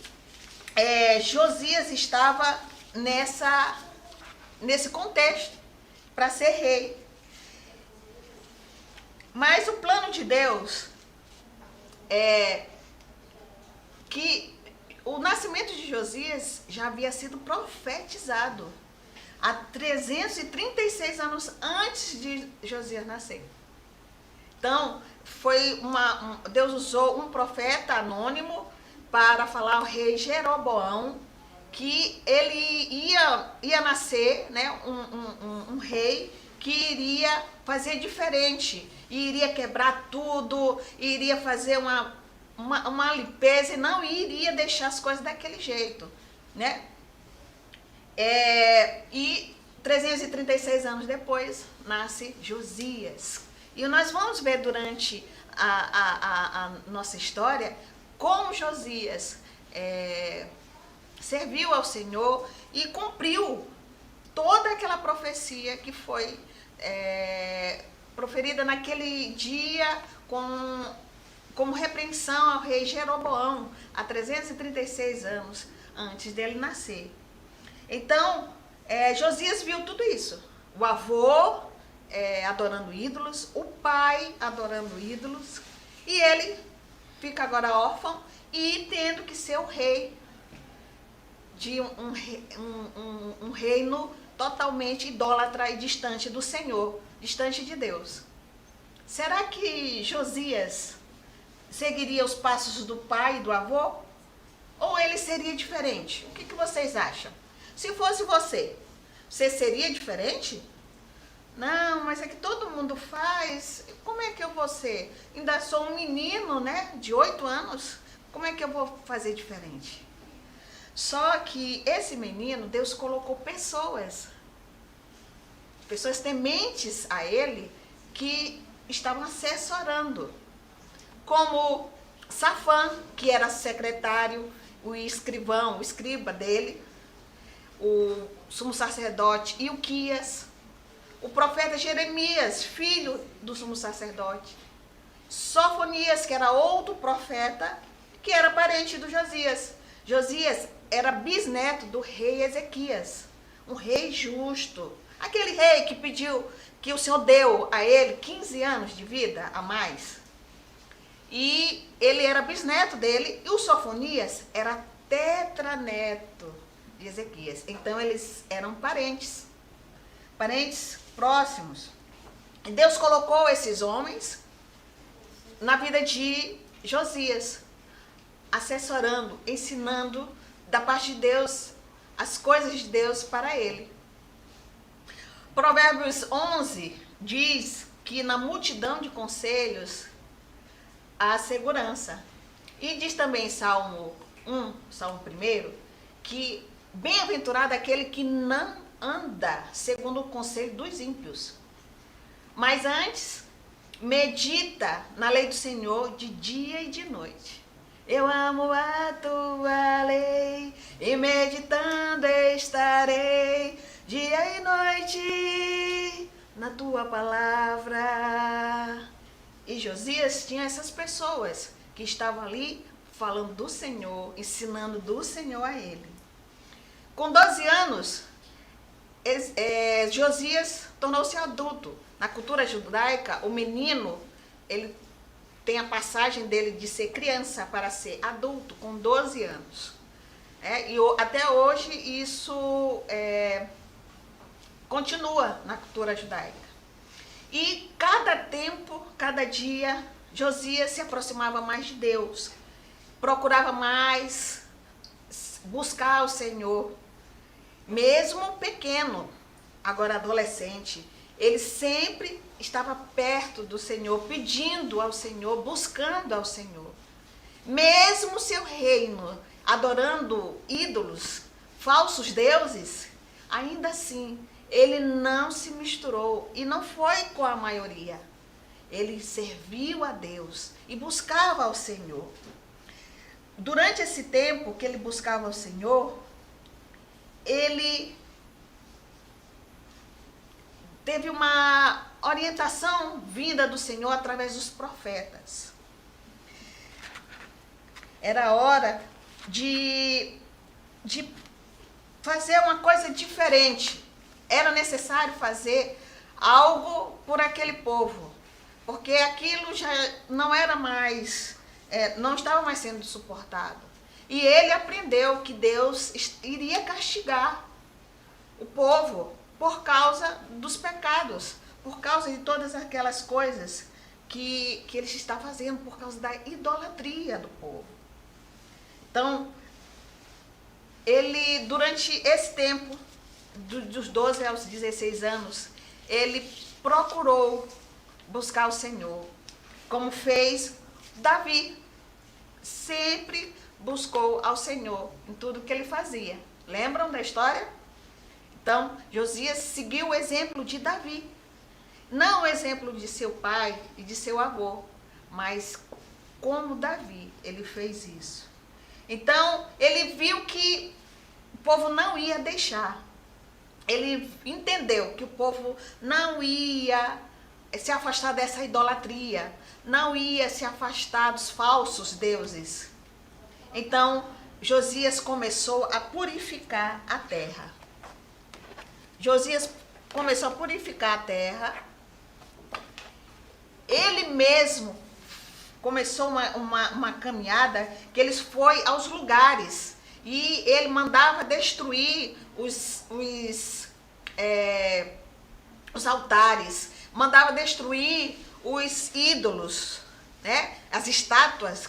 Josias estava nesse contexto, para ser rei. Mas o plano de Deus que o nascimento de Josias já havia sido profetizado há 336 anos antes de Josias nascer. Então, Deus usou um profeta anônimo para falar ao rei Jeroboão que ele ia nascer, um rei que iria fazer diferente, iria quebrar tudo, iria fazer uma limpeza e não iria deixar as coisas daquele jeito, né? E 336 anos depois, nasce Josias. E nós vamos ver durante a nossa história como Josias serviu ao Senhor e cumpriu toda aquela profecia que foi proferida naquele dia como repreensão ao rei Jeroboão, há 336 anos antes dele nascer. Então, Josias viu tudo isso. O avô adorando ídolos, o pai adorando ídolos, e ele fica agora órfão e tendo que ser o rei de um reino totalmente idólatra e distante do Senhor, distante de Deus. Será que Josias seguiria os passos do pai e do avô? Ou ele seria diferente? O que vocês acham? Se fosse você seria diferente? Não, mas é que todo mundo faz. Como é que eu vou ser? Ainda sou um menino, né, de 8 anos. Como é que eu vou fazer diferente? Só que esse menino, Deus colocou pessoas tementes a ele, que estavam assessorando. Como Safã, que era secretário, o escrivão, o escriba dele, o sumo sacerdote Ilquias, o profeta Jeremias, filho do sumo sacerdote, Sofonias, que era outro profeta, que era parente do Josias. Josias era bisneto do rei Ezequias, um rei justo, aquele rei que pediu, que o Senhor deu a ele 15 anos de vida a mais. E ele era bisneto dele, e o Sofonias era tetraneto de Ezequias. Então eles eram parentes próximos. E Deus colocou esses homens na vida de Josias, assessorando, ensinando da parte de Deus as coisas de Deus para ele. Provérbios 11 diz que na multidão de conselhos há segurança. E diz também Salmo 1, que bem-aventurado aquele que não anda segundo o conselho dos ímpios, mas antes medita na lei do Senhor de dia e de noite. Eu amo a tua lei e meditando estarei dia e noite na tua palavra. E Josias tinha essas pessoas que estavam ali falando do Senhor, ensinando do Senhor a ele. Com 12 anos, Josias tornou-se adulto. Na cultura judaica, o menino, ele tem a passagem dele de ser criança para ser adulto com 12 anos. E até hoje isso continua na cultura judaica. E cada tempo, cada dia, Josias se aproximava mais de Deus, procurava mais buscar o Senhor. Mesmo pequeno, agora adolescente, ele sempre estava perto do Senhor, pedindo ao Senhor, buscando ao Senhor. Mesmo seu reino, adorando ídolos, falsos deuses, ainda assim, ele não se misturou e não foi com a maioria. Ele serviu a Deus e buscava ao Senhor. Durante esse tempo que ele buscava ao Senhor, ele teve uma orientação vinda do Senhor através dos profetas. Era hora de fazer uma coisa diferente. Era necessário fazer algo por aquele povo, porque aquilo já não era mais, não estava mais sendo suportado. E ele aprendeu que Deus iria castigar o povo por causa dos pecados, por causa de todas aquelas coisas que ele está fazendo, por causa da idolatria do povo. Então, ele, durante esse tempo, dos 12 aos 16 anos, ele procurou buscar o Senhor, como fez Davi. Sempre buscou ao Senhor em tudo que ele fazia. Lembram da história? Então, Josias seguiu o exemplo de Davi. Não o exemplo de seu pai e de seu avô, mas como Davi, ele fez isso. Então, ele viu que o povo não ia deixar. Ele entendeu que o povo não ia se afastar dessa idolatria, não ia se afastar dos falsos deuses. Então, Josias começou a purificar a terra. Josias começou a purificar a terra. Ele mesmo começou uma caminhada que ele foi aos lugares e ele mandava destruir os altares, mandava destruir os ídolos, né? As estátuas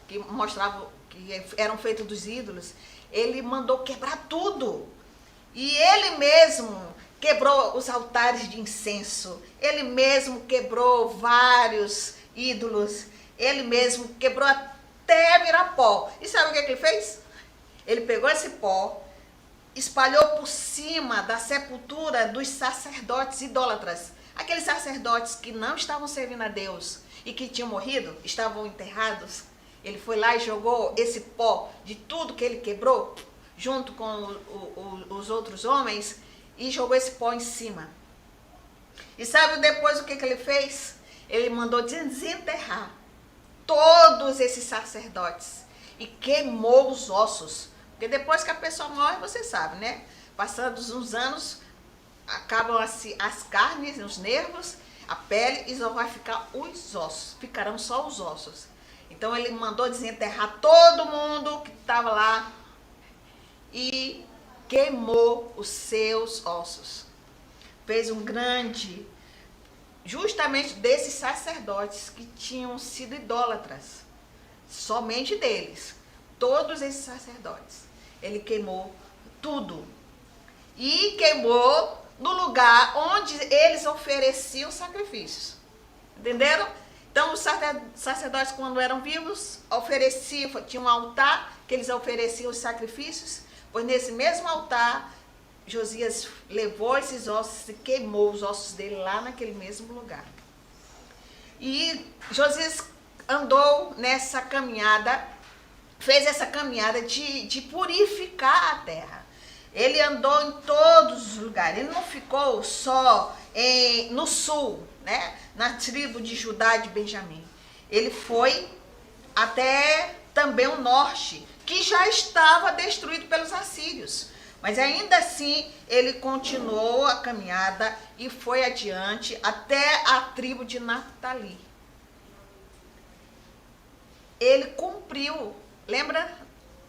que mostravam que eram feitas dos ídolos. Ele mandou quebrar tudo. E ele mesmo quebrou os altares de incenso. Ele mesmo quebrou vários ídolos. Ele mesmo quebrou até virar pó. E sabe o que ele fez? Ele pegou esse pó, espalhou por cima da sepultura dos sacerdotes idólatras. Aqueles sacerdotes que não estavam servindo a Deus e que tinham morrido, estavam enterrados. Ele foi lá e jogou esse pó de tudo que ele quebrou, junto com os outros homens, e jogou esse pó em cima. E sabe depois o que ele fez? Ele mandou desenterrar todos esses sacerdotes e queimou os ossos. Porque depois que a pessoa morre, você sabe, né? Passados uns anos, acabam as carnes, os nervos, a pele, e só vai ficar os ossos. Ficarão só os ossos. Então ele mandou desenterrar todo mundo que estava lá e queimou os seus ossos. Fez um grande, justamente desses sacerdotes que tinham sido idólatras. Somente deles. Todos esses sacerdotes. Ele queimou tudo. E queimou no lugar onde eles ofereciam sacrifícios. Entenderam? Então, os sacerdotes, quando eram vivos, ofereciam, tinha um altar que eles ofereciam os sacrifícios, pois nesse mesmo altar, Josias levou esses ossos e queimou os ossos dele lá naquele mesmo lugar. E Josias andou nessa caminhada, fez essa caminhada de purificar a terra. Ele andou em todos os lugares, ele não ficou só no sul, né? Na tribo de Judá e de Benjamim. Ele foi até também o norte, que já estava destruído pelos assírios. Mas ainda assim, ele continuou a caminhada e foi adiante até a tribo de Naftali. Ele cumpriu, lembra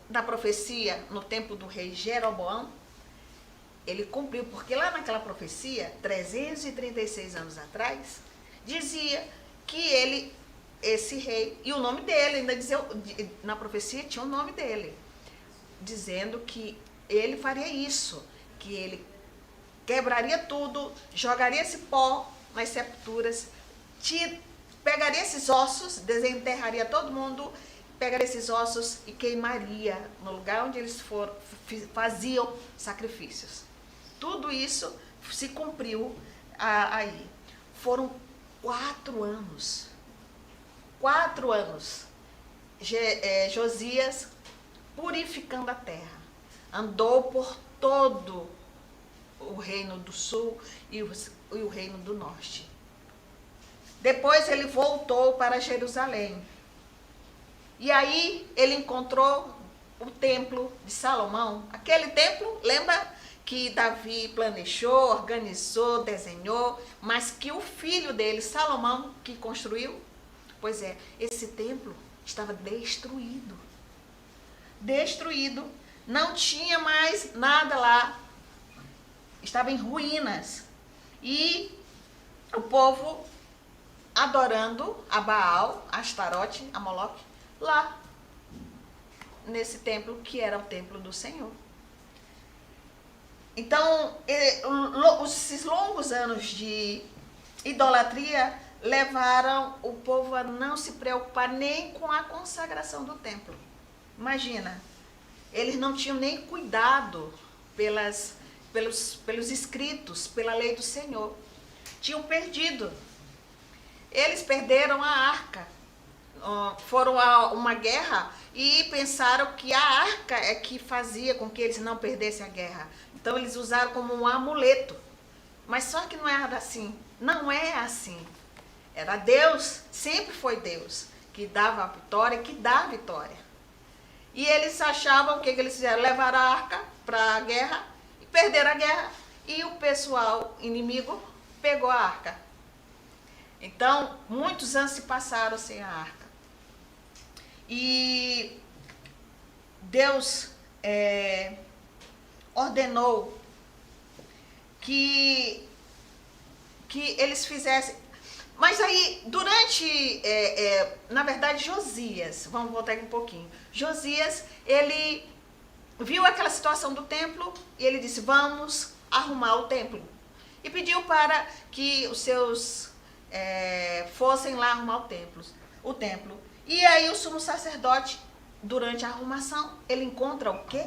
da profecia no tempo do rei Jeroboão? Ele cumpriu, porque lá naquela profecia, 336 anos atrás, dizia que ele, esse rei, e o nome dele, ainda dizia, na profecia tinha o nome dele, dizendo que ele faria isso, que ele quebraria tudo, jogaria esse pó nas sepulturas, pegaria esses ossos, desenterraria todo mundo, pegaria esses ossos e queimaria no lugar onde eles faziam sacrifícios. Tudo isso se cumpriu aí. Foram 4 anos. 4 anos. Josias purificando a terra. Andou por todo o reino do sul e o reino do norte. Depois ele voltou para Jerusalém. E aí ele encontrou o templo de Salomão. Aquele templo, lembra que Davi planejou, organizou, desenhou, mas que o filho dele, Salomão, que construiu? Pois é, esse templo estava destruído. Destruído. Não tinha mais nada lá. Estava em ruínas. E o povo adorando a Baal, a Astarote, a Moloque, lá, nesse templo que era o templo do Senhor. Então, esses longos anos de idolatria levaram o povo a não se preocupar nem com a consagração do templo. Imagina, eles não tinham nem cuidado pelos escritos, pela lei do Senhor. Tinham perdido. Eles perderam a arca. Foram a uma guerra e pensaram que a arca é que fazia com que eles não perdessem a guerra. Então eles usaram como um amuleto. Mas só que não era assim. Não é assim. Era Deus, sempre foi Deus, que dava a vitória, que dá a vitória. E eles achavam que eles fizeram? Levaram a arca para a guerra e perderam a guerra. E o pessoal inimigo pegou a arca. Então, muitos anos se passaram sem a arca. E Deus ordenou que eles fizessem. Mas aí, na verdade, Josias, vamos voltar aqui um pouquinho. Josias, ele viu aquela situação do templo e ele disse, vamos arrumar o templo. E pediu para que os seus fossem lá arrumar o templo. E aí o sumo sacerdote, durante a arrumação, ele encontra o quê?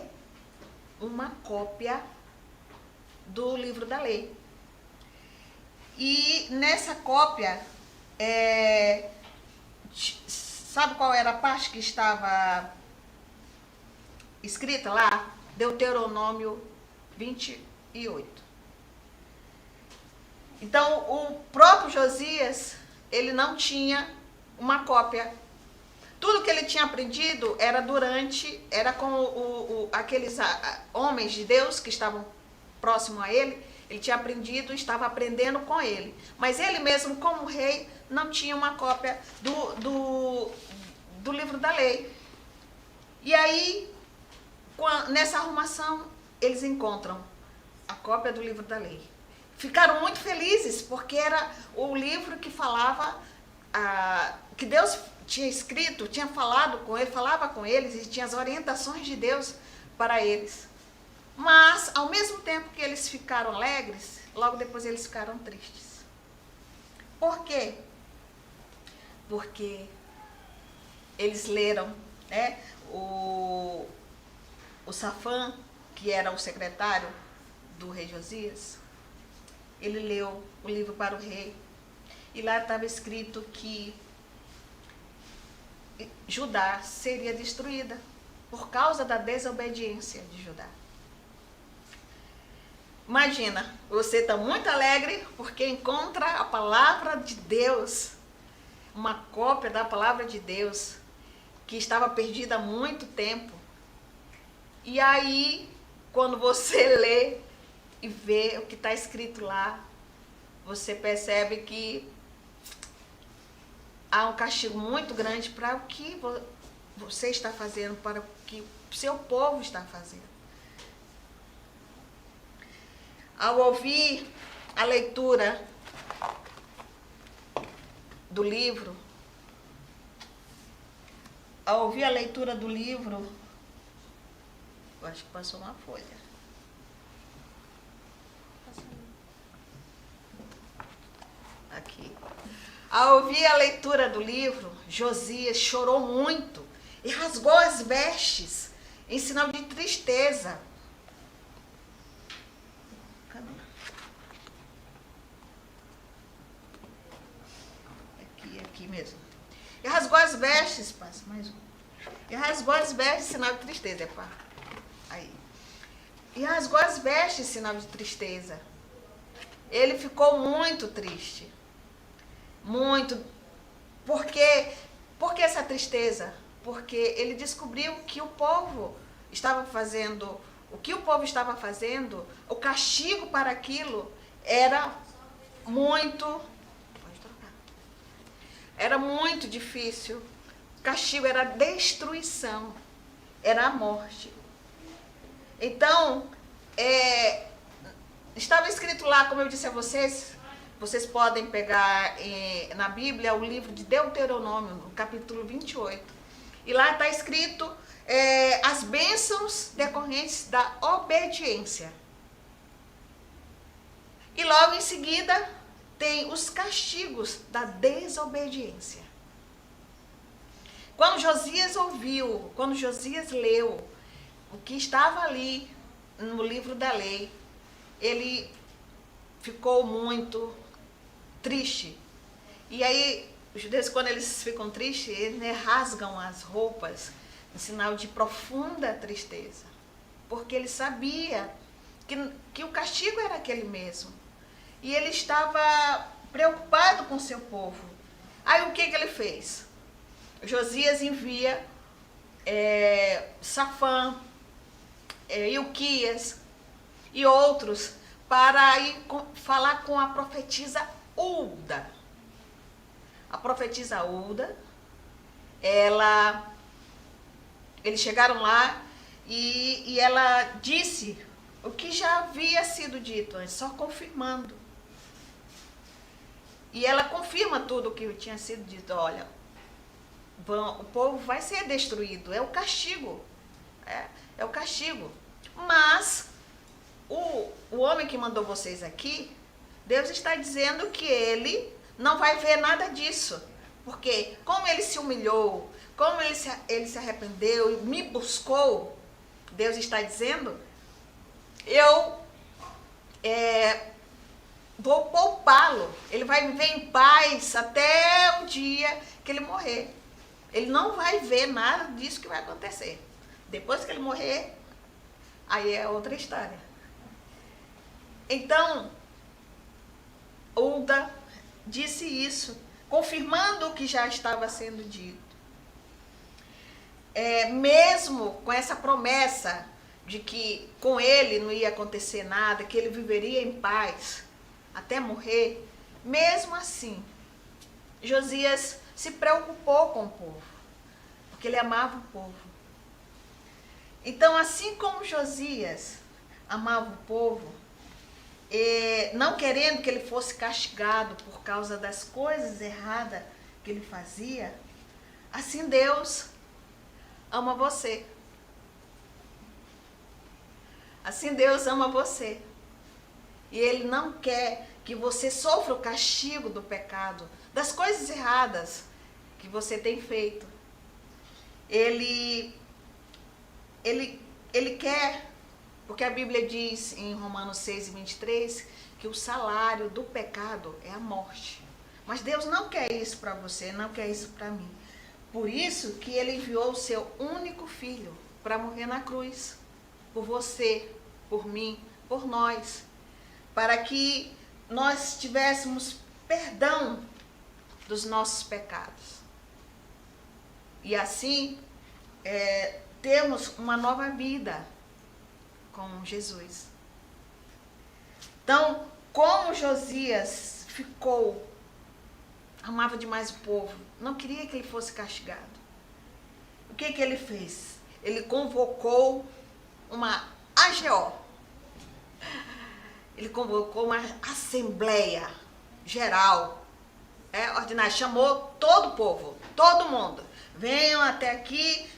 Uma cópia do livro da lei. E nessa cópia, sabe qual era a parte que estava escrita lá? Deuteronômio 28. Então, o próprio Josias, ele não tinha uma cópia. Tudo que ele tinha aprendido era com aqueles homens de Deus que estavam próximos a ele. Ele tinha aprendido, estava aprendendo com ele. Mas ele mesmo, como rei, não tinha uma cópia do livro da lei. E aí, nessa arrumação, eles encontram a cópia do livro da lei. Ficaram muito felizes, porque era o livro que falava, que Deus tinha escrito, tinha falado com ele, falava com eles e tinha as orientações de Deus para eles. Mas, ao mesmo tempo que eles ficaram alegres, logo depois eles ficaram tristes. Por quê? Porque eles leram, né, o Safã, que era o secretário do rei Josias, ele leu o livro para o rei. E lá estava escrito que Judá seria destruída por causa da desobediência de Judá. Imagina, você está muito alegre porque encontra a palavra de Deus, uma cópia da palavra de Deus, que estava perdida há muito tempo. E aí, quando você lê e vê o que está escrito lá, você percebe que há um castigo muito grande para o que você está fazendo, para o que o seu povo está fazendo. Ao ouvir a leitura do livro, eu acho que passou uma folha. Aqui. Ao ouvir a leitura do livro, Josias chorou muito e rasgou as vestes em sinal de tristeza. Aqui mesmo. E rasgou as vestes, passa mais um. E rasgou as vestes, sinal de tristeza, pá. Aí. E rasgou as vestes, sinal de tristeza. Ele ficou muito triste. Muito. Por que essa tristeza? Porque ele descobriu que o povo estava fazendo, o castigo para aquilo era muito difícil. O castigo era a destruição, era a morte. Então, estava escrito lá, como eu disse a vocês podem pegar na Bíblia o livro de Deuteronômio, no capítulo 28. E lá está escrito as bênçãos decorrentes da obediência. E logo em seguida tem os castigos da desobediência. Quando Josias ouviu, quando Josias leu o que estava ali no livro da lei, ele ficou muito triste. E aí, os judeus, quando eles ficam tristes, eles, né, rasgam as roupas em sinal de profunda tristeza. Porque ele sabia que o castigo era aquele mesmo. E ele estava preocupado com o seu povo. Aí o que ele fez? Josias envia Safã, Ilquias e outros para ir falar com a profetisa Hulda. A profetisa Hulda, eles chegaram lá e ela disse o que já havia sido dito antes, só confirmando. E ela confirma tudo o que tinha sido dito. Olha, o povo vai ser destruído, é o castigo. É o castigo. Mas o homem que mandou vocês aqui, Deus está dizendo que ele não vai ver nada disso. Porque como ele se humilhou, como ele se arrependeu e me buscou, Deus está dizendo, eu vou poupá-lo. Ele vai viver em paz até o dia que ele morrer. Ele não vai ver nada disso que vai acontecer. Depois que ele morrer, aí é outra história. Então, Hulda disse isso, confirmando o que já estava sendo dito. Mesmo com essa promessa de que com ele não ia acontecer nada, que ele viveria em paz até morrer, mesmo assim, Josias se preocupou com o povo, porque ele amava o povo. Então, assim como Josias amava o povo, não querendo que ele fosse castigado por causa das coisas erradas que ele fazia, assim Deus ama você. Assim Deus ama você. E Ele não quer que você sofra o castigo do pecado, das coisas erradas que você tem feito. Ele quer, porque a Bíblia diz em Romanos 6:23, que o salário do pecado é a morte. Mas Deus não quer isso para você, não quer isso para mim. Por isso que Ele enviou o seu único filho para morrer na cruz, por você, por mim, por nós, para que nós tivéssemos perdão dos nossos pecados. E assim, temos uma nova vida com Jesus. Então, como Josias amava demais o povo, não queria que ele fosse castigado. O que ele fez? Ele convocou uma AGO. Ele convocou uma assembleia geral, ordinária, chamou todo o povo, todo mundo. Venham até aqui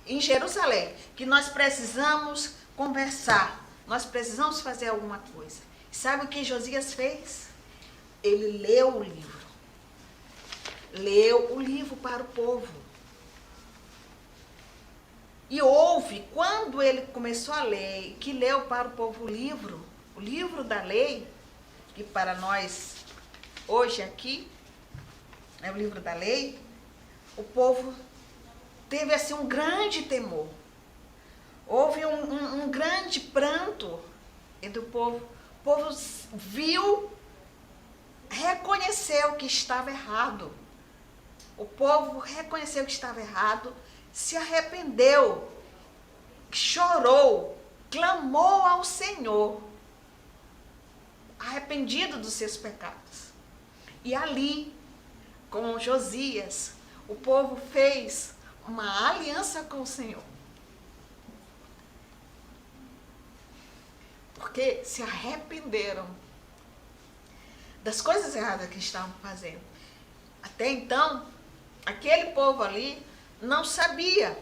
em Jerusalém, que nós precisamos conversar, nós precisamos fazer alguma coisa. E sabe o que Josias fez? Ele leu o livro. Leu o livro para o povo. E quando ele começou a ler, que leu para o povo o livro da lei, que para nós, hoje aqui, é o livro da lei, o povo teve assim um grande temor. Houve um grande pranto entre o povo. O povo viu, reconheceu que estava errado. O povo reconheceu que estava errado, se arrependeu, chorou, clamou ao Senhor, arrependido dos seus pecados. E ali, com Josias, o povo fez uma aliança com o Senhor. Porque se arrependeram das coisas erradas que estavam fazendo. Até então, aquele povo ali não sabia.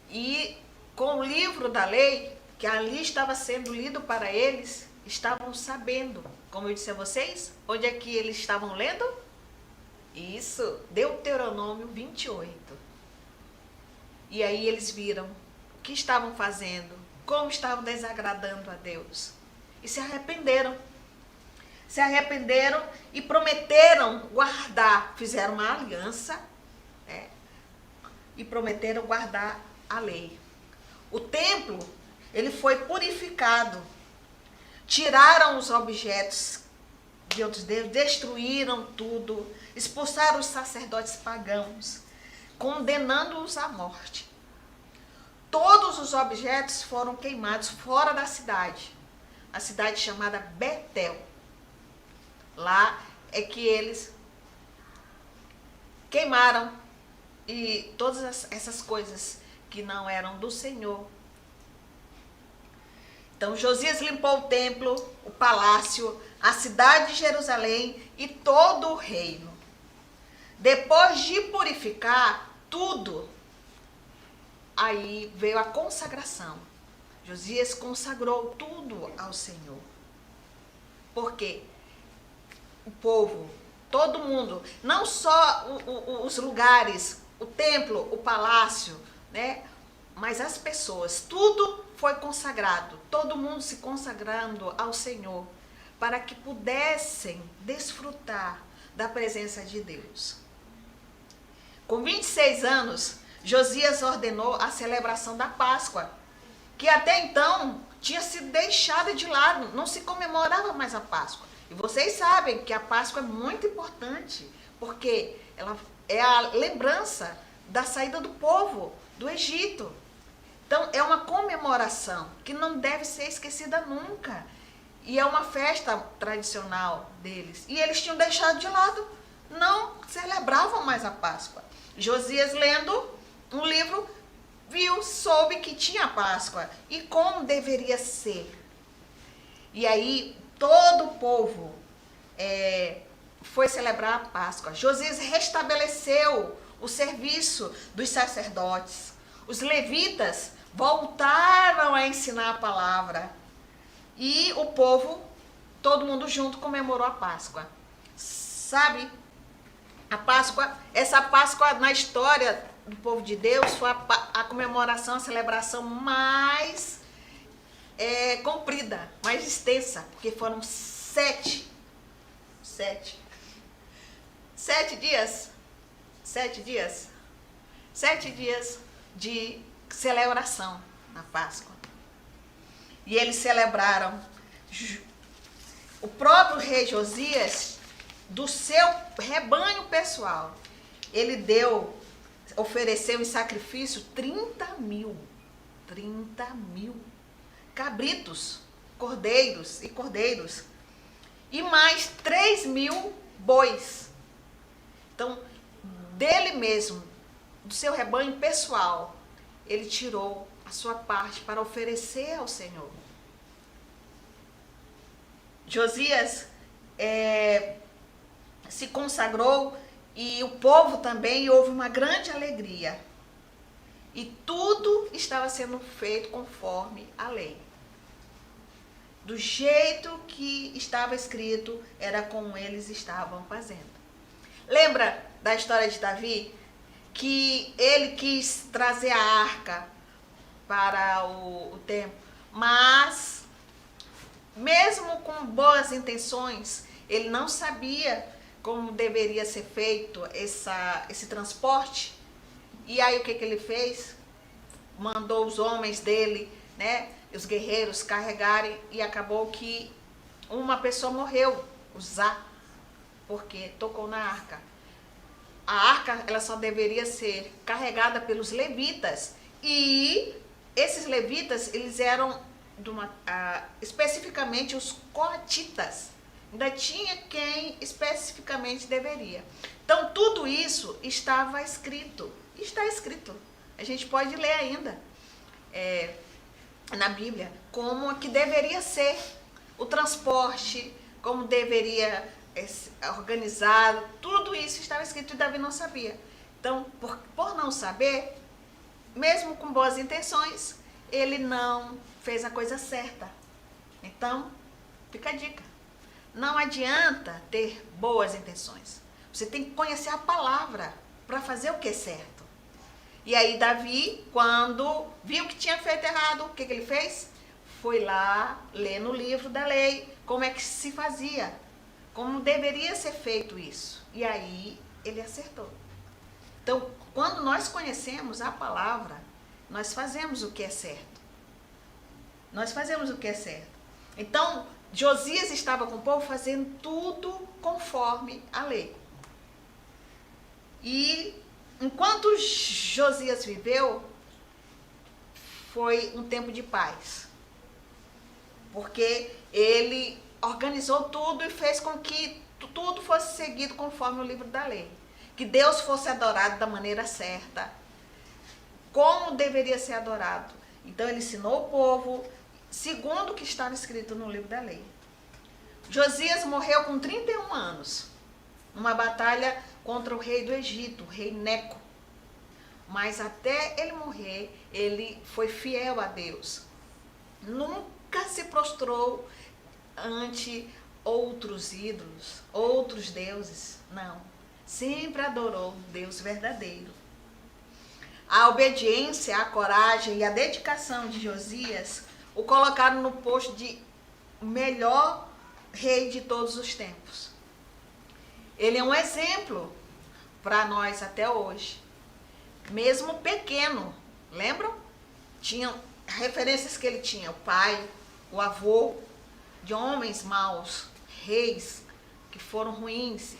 E com o livro da lei, que ali estava sendo lido para eles, estavam sabendo. Como eu disse a vocês, onde é que eles estavam lendo? Isso, Deuteronômio 28. E aí eles viram o que estavam fazendo, como estavam desagradando a Deus. E se arrependeram. Se arrependeram e prometeram guardar, fizeram uma aliança, né? E prometeram guardar a lei. O templo, ele foi purificado. Tiraram os objetos de outros deuses, destruíram tudo, expulsaram os sacerdotes pagãos, condenando-os à morte. Todos os objetos foram queimados fora da cidade, a cidade chamada Betel. Lá é que eles queimaram e todas essas coisas que não eram do Senhor. Então Josias limpou o templo, o palácio, a cidade de Jerusalém e todo o reino. Depois de purificar tudo, aí veio a consagração. Josias consagrou tudo ao Senhor. Porque o povo, todo mundo, não só os lugares, o templo, o palácio, né? Mas as pessoas, tudo foi consagrado, todo mundo se consagrando ao Senhor, para que pudessem desfrutar da presença de Deus. Com 26 anos, Josias ordenou a celebração da Páscoa, que até então tinha sido deixada de lado, não se comemorava mais a Páscoa. E vocês sabem que a Páscoa é muito importante, porque ela é a lembrança da saída do povo do Egito. Então, é uma comemoração que não deve ser esquecida nunca. E é uma festa tradicional deles. E eles tinham deixado de lado, não celebravam mais a Páscoa. Josias, lendo um livro, soube que tinha a Páscoa e como deveria ser. E aí, todo o povo foi celebrar a Páscoa. Josias restabeleceu o serviço dos sacerdotes. Os levitas voltaram a ensinar a palavra. E o povo, todo mundo junto, comemorou a Páscoa. Sabe, a Páscoa, essa Páscoa na história do povo de Deus foi a comemoração, a celebração mais comprida, mais extensa, porque foram 7 dias de celebração na Páscoa. E eles celebraram. O próprio rei Josias, do seu rebanho pessoal, ele ofereceu em sacrifício 30 mil cabritos, cordeiros e mais 3 mil bois. Então, dele mesmo, do seu rebanho pessoal, ele tirou a sua parte para oferecer ao Senhor. Josias se consagrou e o povo também, e houve uma grande alegria. E tudo estava sendo feito conforme a lei. Do jeito que estava escrito, era como eles estavam fazendo. Lembra da história de Davi? Que ele quis trazer a arca para o templo, mas mesmo com boas intenções, ele não sabia como deveria ser feito esse transporte. E aí o que ele fez? Mandou os homens dele, né, os guerreiros, carregarem, e acabou que uma pessoa morreu, Uzá, porque tocou na arca. A arca, ela só deveria ser carregada pelos levitas, e esses levitas, eles eram especificamente os coatitas. Ainda tinha quem especificamente deveria. Então, tudo isso estava escrito. Está escrito. A gente pode ler ainda na Bíblia como que deveria ser o transporte, como deveria organizar. Tudo isso estava escrito e Davi não sabia. Então, por não saber, mesmo com boas intenções, ele não fez a coisa certa. Então, fica a dica. Não adianta ter boas intenções. Você tem que conhecer a palavra para fazer o que é certo. E aí Davi, quando viu que tinha feito errado, o que ele fez? Foi lá ler no livro da lei como é que se fazia, como deveria ser feito isso. E aí ele acertou. Então, quando nós conhecemos a palavra, nós fazemos o que é certo. Nós fazemos o que é certo. Então, Josias estava com o povo fazendo tudo conforme a lei. E enquanto Josias viveu, foi um tempo de paz. Porque ele organizou tudo e fez com que tudo fosse seguido conforme o livro da lei. Que Deus fosse adorado da maneira certa, como deveria ser adorado. Então ele ensinou o povo segundo o que estava escrito no livro da lei. Josias morreu com 31 anos, numa batalha contra o rei do Egito, o rei Neco. Mas até ele morrer, ele foi fiel a Deus. Nunca se prostrou ante outros ídolos, outros deuses. Não. Sempre adorou Deus verdadeiro. A obediência, a coragem e a dedicação de Josias o colocaram no posto de melhor rei de todos os tempos. Ele é um exemplo para nós até hoje. Mesmo pequeno, lembram? Tinham referências que ele tinha, o pai, o avô, de homens maus, reis que foram ruins,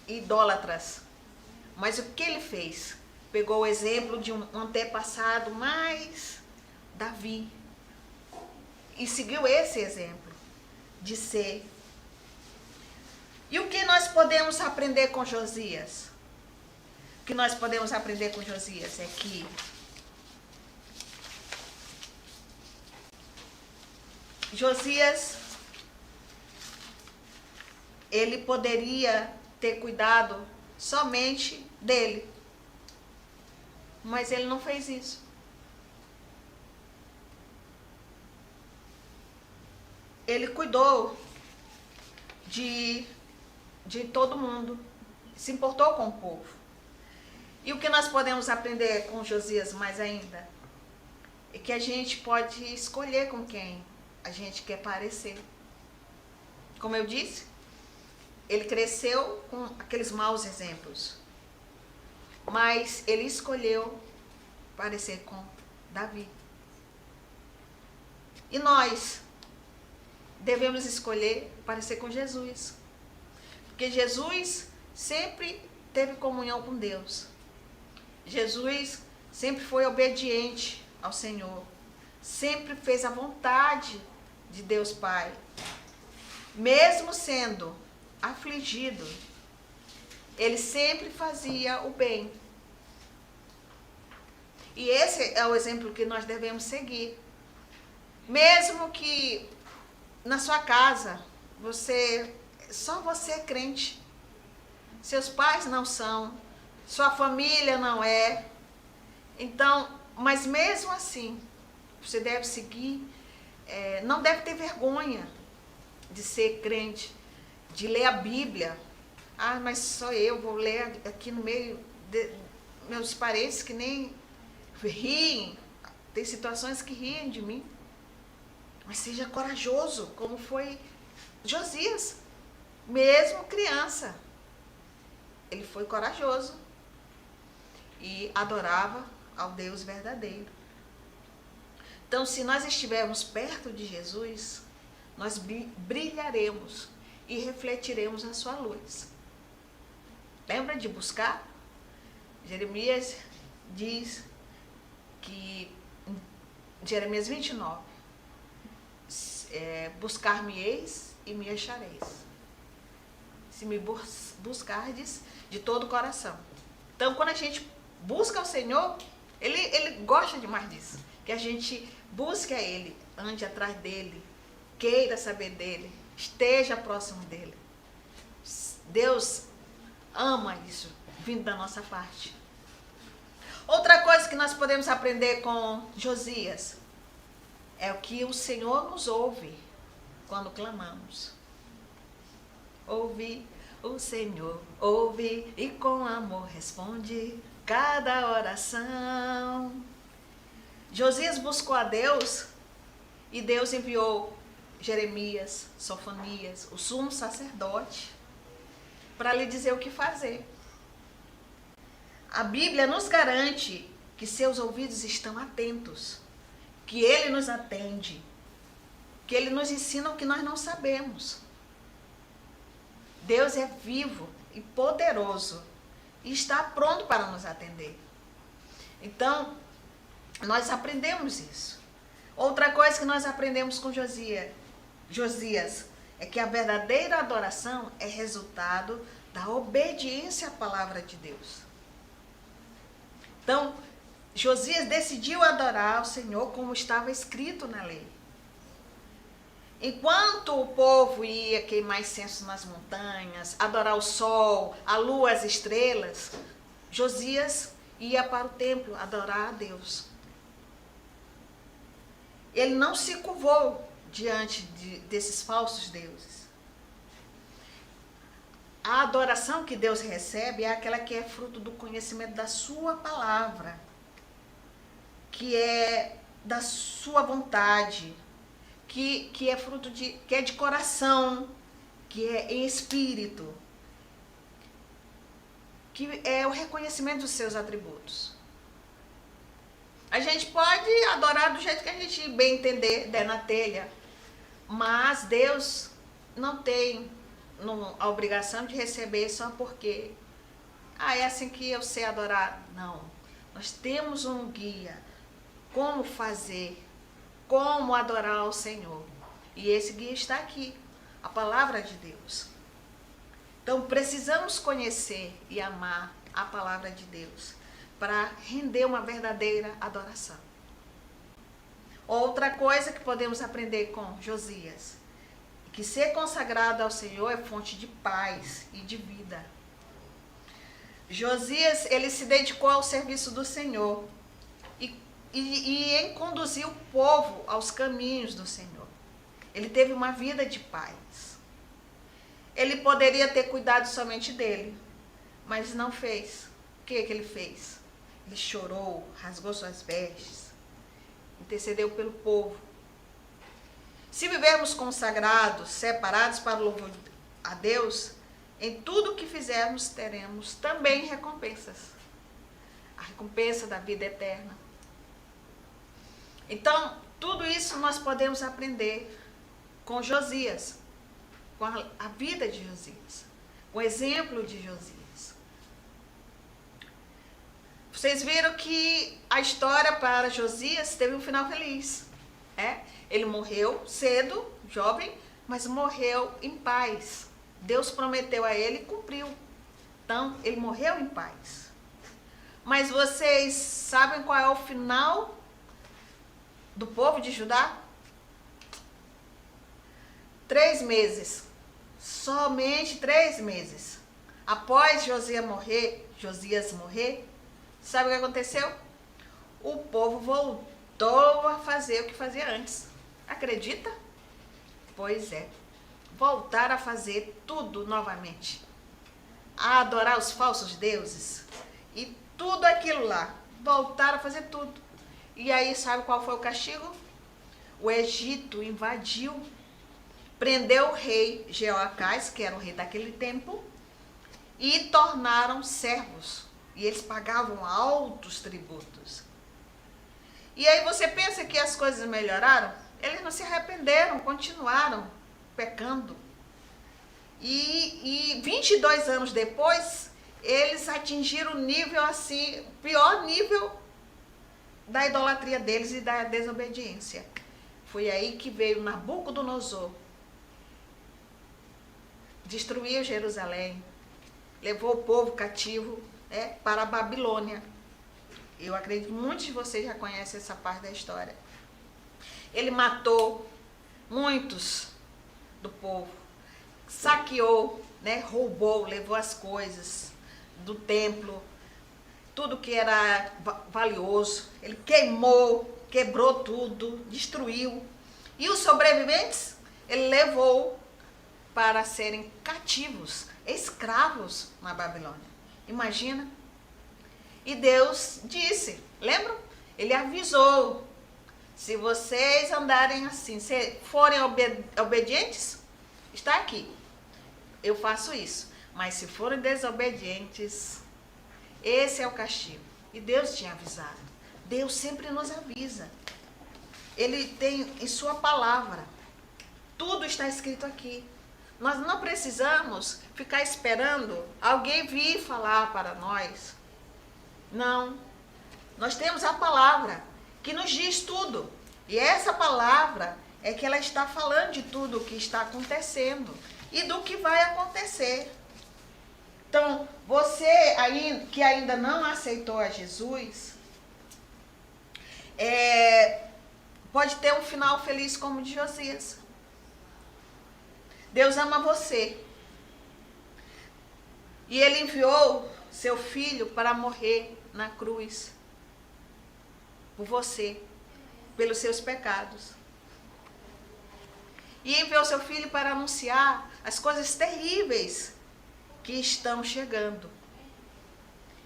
idólatras. Mas o que ele fez? Pegou o exemplo de um antepassado, mais Davi, e seguiu esse exemplo de ser. E o que nós podemos aprender com Josias? O que nós podemos aprender com Josias é que Josias, ele poderia ter cuidado somente dele, mas ele não fez isso. Ele cuidou de todo mundo, se importou com o povo. E o que nós podemos aprender com Josias mais ainda? É que a gente pode escolher com quem a gente quer parecer. Como eu disse, ele cresceu com aqueles maus exemplos, mas ele escolheu parecer com Davi. E nós devemos escolher parecer com Jesus, porque Jesus sempre teve comunhão com Deus. Jesus sempre foi obediente ao Senhor, sempre fez a vontade de Deus Pai, mesmo sendo afligido, ele sempre fazia o bem. E esse é o exemplo que nós devemos seguir. Mesmo que na sua casa, só você é crente, seus pais não são, sua família não é. Então, mas mesmo assim, você deve seguir, não deve ter vergonha de ser crente, de ler a Bíblia. Ah, mas só eu vou ler aqui no meio de meus parentes que nem riem. Tem situações que riem de mim. Mas seja corajoso, como foi Josias, mesmo criança. Ele foi corajoso e adorava ao Deus verdadeiro. Então, se nós estivermos perto de Jesus, nós brilharemos e refletiremos a sua luz. Lembra de buscar? Jeremias diz que, em Jeremias 29, buscar-me-eis e me achareis, se me buscardes de todo o coração. Então, quando a gente busca o Senhor, Ele gosta demais disso, que a gente busque a Ele, ande atrás dEle, queira saber dEle, esteja próximo dEle. Deus ama isso, vindo da nossa parte. Outra coisa que nós podemos aprender com Josias é o que o Senhor nos ouve quando clamamos. Ouve o Senhor, ouve e com amor responde cada oração. Josias buscou a Deus e Deus enviou Jeremias, Sofonias, o sumo sacerdote, para lhe dizer o que fazer. A Bíblia nos garante que seus ouvidos estão atentos, que Ele nos atende, que Ele nos ensina o que nós não sabemos. Deus é vivo e poderoso e está pronto para nos atender. Então, nós aprendemos isso. Outra coisa que nós aprendemos com Josias é que a verdadeira adoração é resultado da obediência à palavra de Deus. Então, Josias decidiu adorar o Senhor como estava escrito na lei. Enquanto o povo ia queimar incenso nas montanhas, adorar o sol, a lua, as estrelas, Josias ia para o templo adorar a Deus. Ele não se curvou diante desses falsos deuses. A adoração que Deus recebe é aquela que é fruto do conhecimento da sua palavra, que é da sua vontade, que é fruto que é de coração, que é em espírito, que é o reconhecimento dos seus atributos. A gente pode adorar do jeito que a gente bem entender, der na telha, mas Deus não tem a obrigação de receber só porque é assim que eu sei adorar. Não, nós temos um guia, como fazer, como adorar ao Senhor. E esse guia está aqui, a palavra de Deus. Então precisamos conhecer e amar a palavra de Deus para render uma verdadeira adoração. Outra coisa que podemos aprender com Josias, que ser consagrado ao Senhor é fonte de paz e de vida. Josias, ele se dedicou ao serviço do Senhor e em conduzir o povo aos caminhos do Senhor. Ele teve uma vida de paz. Ele poderia ter cuidado somente dele, mas não fez. O que ele fez? Ele chorou, rasgou suas vestes, intercedeu pelo povo. Se vivermos consagrados, separados para o louvor a Deus, em tudo que fizermos teremos também recompensas. A recompensa da vida eterna. Então, tudo isso nós podemos aprender com Josias, com a vida de Josias, com o exemplo de Josias. Vocês viram que a história para Josias teve um final feliz. Ele morreu cedo, jovem, mas morreu em paz. Deus prometeu a ele e cumpriu. Então, ele morreu em paz. Mas vocês sabem qual é o final do povo de Judá? 3 meses. Somente 3 meses. Após Josias morrer, sabe o que aconteceu? O povo voltou a fazer o que fazia antes. Acredita? Pois é. Voltaram a fazer tudo novamente. A adorar os falsos deuses. E tudo aquilo lá. Voltaram a fazer tudo. E aí, sabe qual foi o castigo? O Egito invadiu, prendeu o rei Jeoacás, que era o rei daquele tempo, e tornaram servos. E eles pagavam altos tributos. E aí você pensa que as coisas melhoraram? Eles não se arrependeram, continuaram pecando. E 22 anos depois, eles atingiram o nível assim, o pior nível da idolatria deles e da desobediência. Foi aí que veio Nabucodonosor, destruiu Jerusalém, levou o povo cativo para a Babilônia. Eu acredito que muitos de vocês já conhecem essa parte da história. Ele matou muitos do povo, saqueou, roubou, levou as coisas do templo, tudo que era valioso. Ele queimou quebrou tudo, destruiu. E os sobreviventes, ele levou para serem cativos, escravos na Babilônia. Imagina? E Deus disse, lembram? Ele avisou, se vocês andarem assim, se forem obedientes, está aqui, eu faço isso. Mas se forem desobedientes, esse é o castigo. E Deus tinha avisado. Deus sempre nos avisa. Ele tem em sua palavra. Tudo está escrito aqui. Nós não precisamos ficar esperando alguém vir falar para nós. Não. Nós temos a palavra que nos diz tudo. E essa palavra é que ela está falando de tudo o que está acontecendo e do que vai acontecer. Então, você aí, que ainda não aceitou a Jesus, pode ter um final feliz como o de Josias. Deus ama você. E Ele enviou seu filho para morrer na cruz por você, pelos seus pecados. E enviou seu filho para anunciar as coisas terríveis que estão chegando.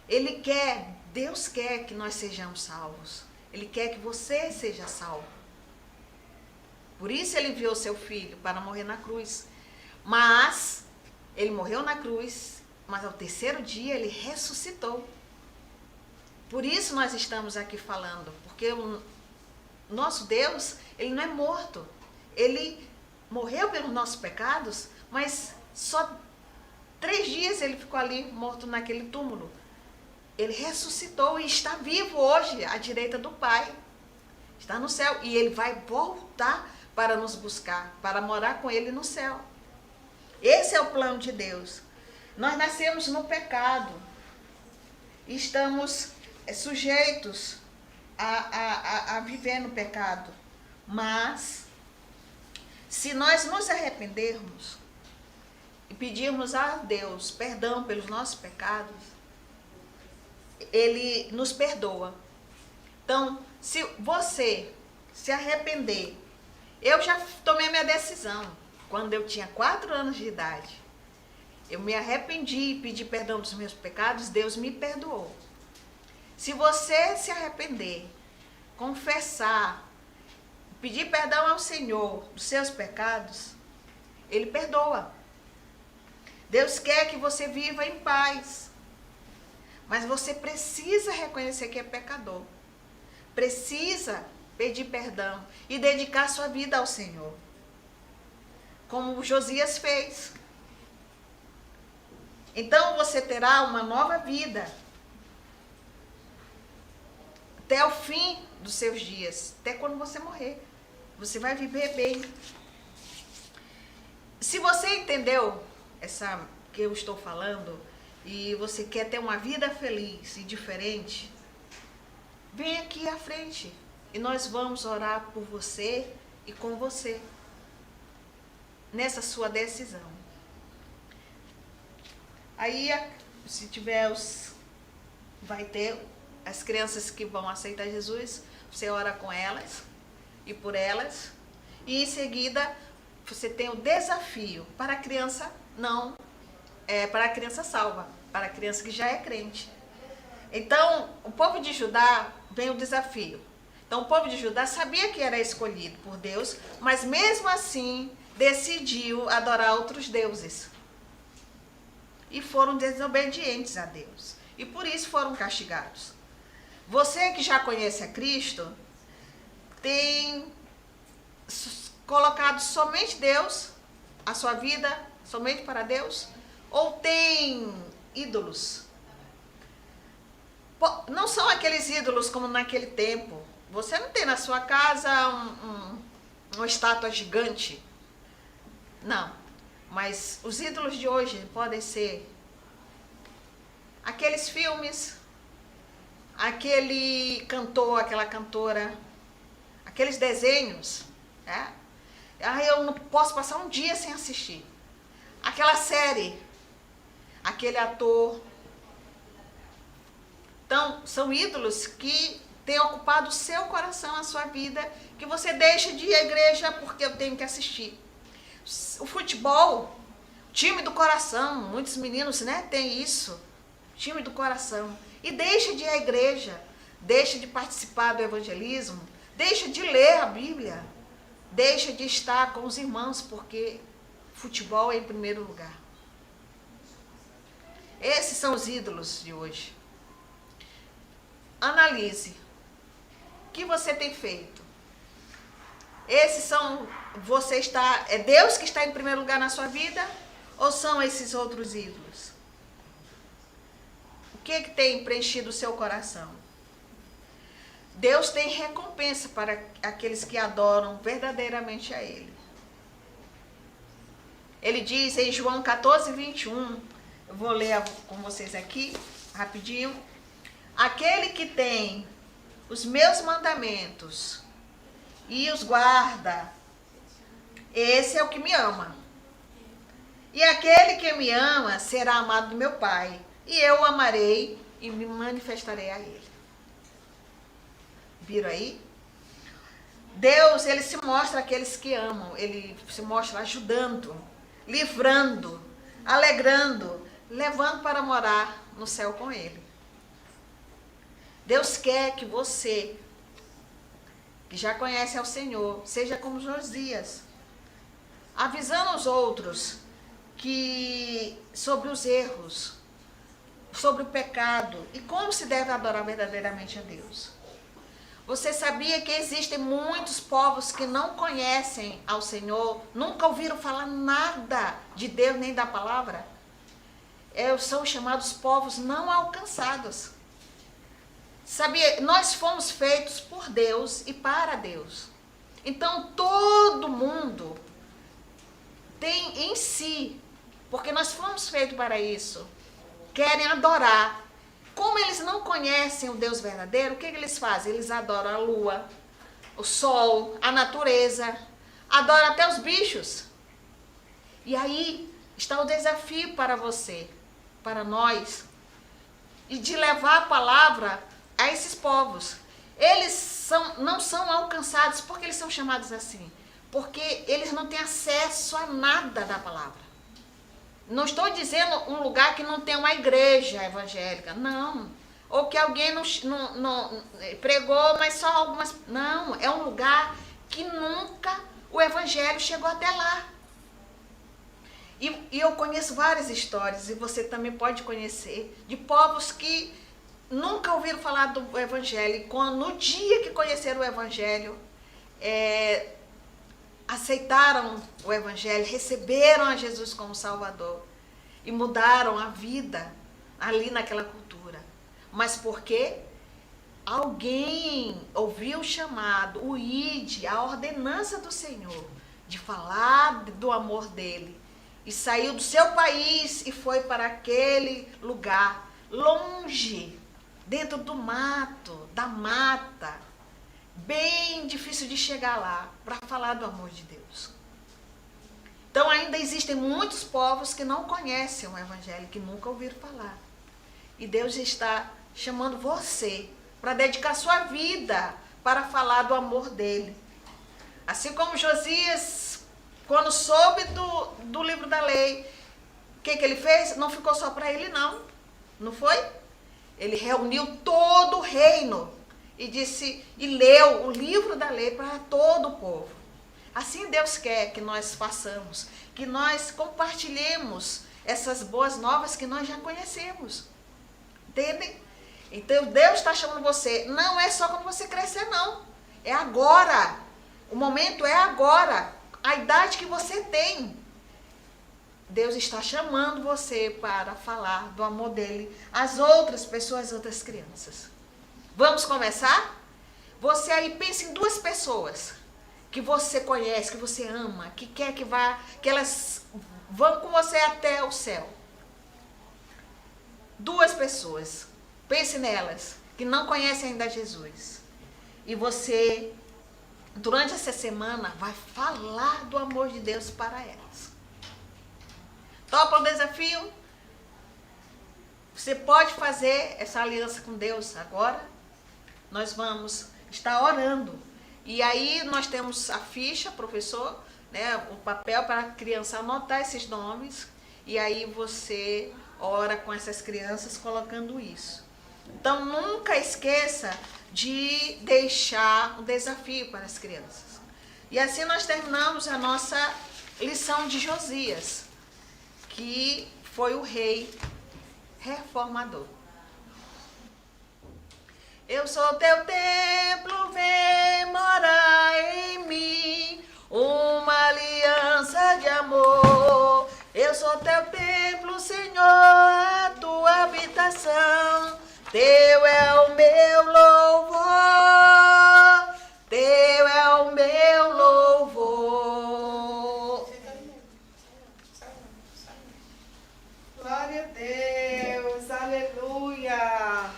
Ele quer, Deus quer que nós sejamos salvos. Ele quer que você seja salvo. Por isso Ele enviou seu filho para morrer na cruz. Mas Ele morreu na cruz, mas ao terceiro dia Ele ressuscitou. Por isso nós estamos aqui falando, porque o nosso Deus, Ele não é morto. Ele morreu pelos nossos pecados, mas só 3 dias Ele ficou ali morto naquele túmulo. Ele ressuscitou e está vivo hoje à direita do Pai. Está no céu e Ele vai voltar para nos buscar, para morar com Ele no céu. Esse é o plano de Deus. Nós nascemos no pecado. Estamos sujeitos a viver no pecado. Mas, se nós nos arrependermos e pedirmos a Deus perdão pelos nossos pecados, Ele nos perdoa. Então, se você se arrepender, eu já tomei minha decisão. Quando eu tinha 4 anos de idade, eu me arrependi e pedi perdão dos meus pecados, Deus me perdoou. Se você se arrepender, confessar, pedir perdão ao Senhor dos seus pecados, Ele perdoa. Deus quer que você viva em paz. Mas você precisa reconhecer que é pecador. Precisa pedir perdão e dedicar sua vida ao Senhor. Como Josias fez. Então você terá uma nova vida. Até o fim dos seus dias. Até quando você morrer. Você vai viver bem. Se você entendeu essa que eu estou falando e você quer ter uma vida feliz e diferente, vem aqui à frente e nós vamos orar por você e com você nessa sua decisão. Aí, se tiver vai ter as crianças que vão aceitar Jesus, você ora com elas e por elas, e em seguida você tem o desafio para a criança para a criança salva, para a criança que já é crente. Então, o povo de Judá vem o desafio. Então, o povo de Judá sabia que era escolhido por Deus, mas mesmo assim decidiu adorar outros deuses. E foram desobedientes a Deus. E por isso foram castigados. Você que já conhece a Cristo, tem colocado somente Deus, a sua vida somente para Deus? Ou tem ídolos? Não são aqueles ídolos como naquele tempo. Você não tem na sua casa uma estátua gigante. Não. Mas os ídolos de hoje podem ser aqueles filmes, aquele cantor, aquela cantora, aqueles desenhos. Eu não posso passar um dia sem assistir. Aquela série, aquele ator. Então, são ídolos que tem ocupado o seu coração, a sua vida, que você deixa de ir à igreja porque eu tenho que assistir. O futebol, time do coração, muitos meninos, né, têm isso, time do coração. E deixa de ir à igreja, deixa de participar do evangelismo, deixa de ler a Bíblia, deixa de estar com os irmãos, porque futebol é em primeiro lugar. Esses são os ídolos de hoje. Analise. O que você tem feito? Esses são, é Deus que está em primeiro lugar na sua vida? Ou são esses outros ídolos? O que tem preenchido o seu coração? Deus tem recompensa para aqueles que adoram verdadeiramente a Ele. Ele diz em João 14, 21, eu vou ler com vocês aqui, rapidinho. Aquele que tem os meus mandamentos e os guarda, esse é o que me ama. E aquele que me ama será amado do meu Pai, e eu o amarei e me manifestarei a Ele. Viram aí? Deus, Ele se mostra àqueles que amam, Ele se mostra ajudando, livrando, alegrando, levando para morar no céu com Ele. Deus quer que você, que já conhece ao Senhor, seja como Josias, avisando os outros sobre os erros, sobre o pecado e como se deve adorar verdadeiramente a Deus. Você sabia que existem muitos povos que não conhecem ao Senhor, nunca ouviram falar nada de Deus nem da palavra? São chamados povos não alcançados. Sabia? Nós fomos feitos por Deus e para Deus. Então todo mundo tem em si, porque nós fomos feitos para isso, querem adorar. Como eles não conhecem o Deus verdadeiro, o que eles fazem? Eles adoram a lua, o sol, a natureza, adoram até os bichos. E aí está o desafio para você, para nós, e de levar a palavra a esses povos. Eles não são alcançados. Por que eles são chamados assim? Porque eles não têm acesso a nada da palavra. Não estou dizendo um lugar que não tem uma igreja evangélica, não. Ou que alguém não pregou, mas só algumas... Não, é um lugar que nunca o evangelho chegou até lá. E eu conheço várias histórias, e você também pode conhecer, de povos que nunca ouviram falar do evangelho. E no dia que conheceram o evangelho, aceitaram o evangelho, receberam a Jesus como Salvador e mudaram a vida ali naquela cultura. Mas porque alguém ouviu o chamado, o ide, a ordenança do Senhor, de falar do amor dele, e saiu do seu país e foi para aquele lugar, longe, dentro do mato, da mata, bem difícil de chegar lá, para falar do amor de Deus. Então ainda existem muitos povos que não conhecem o evangelho, que nunca ouviram falar. E Deus está chamando você para dedicar sua vida para falar do amor dele. Assim como Josias, quando soube do livro da lei, o que ele fez? Não ficou só para ele, não foi? Ele reuniu todo o reino e leu o livro da lei para todo o povo. Assim Deus quer que nós façamos, que nós compartilhemos essas boas novas que nós já conhecemos. Entendem? Então Deus está chamando você, não é só quando você crescer, não. É agora. O momento é agora. A idade que você tem. Deus está chamando você para falar do amor dele às outras pessoas, às outras crianças. Vamos começar? Você aí pensa em duas pessoas que você conhece, que você ama, que quer que elas vão com você até o céu. Duas pessoas. Pense nelas, que não conhecem ainda Jesus. E você, durante essa semana, vai falar do amor de Deus para elas. Topa o desafio? Você pode fazer essa aliança com Deus agora? nós vamos estar orando. E aí nós temos a ficha, professor, né, o papel para a criança anotar esses nomes, e aí você ora com essas crianças colocando isso. Então nunca esqueça de deixar um desafio para as crianças. E assim nós terminamos a nossa lição de Josias, que foi o rei reformador. Eu sou teu templo, vem morar em mim, uma aliança de amor. Eu sou teu templo, Senhor, a tua habitação. Teu é o meu louvor, teu é o meu louvor. Glória a Deus, aleluia.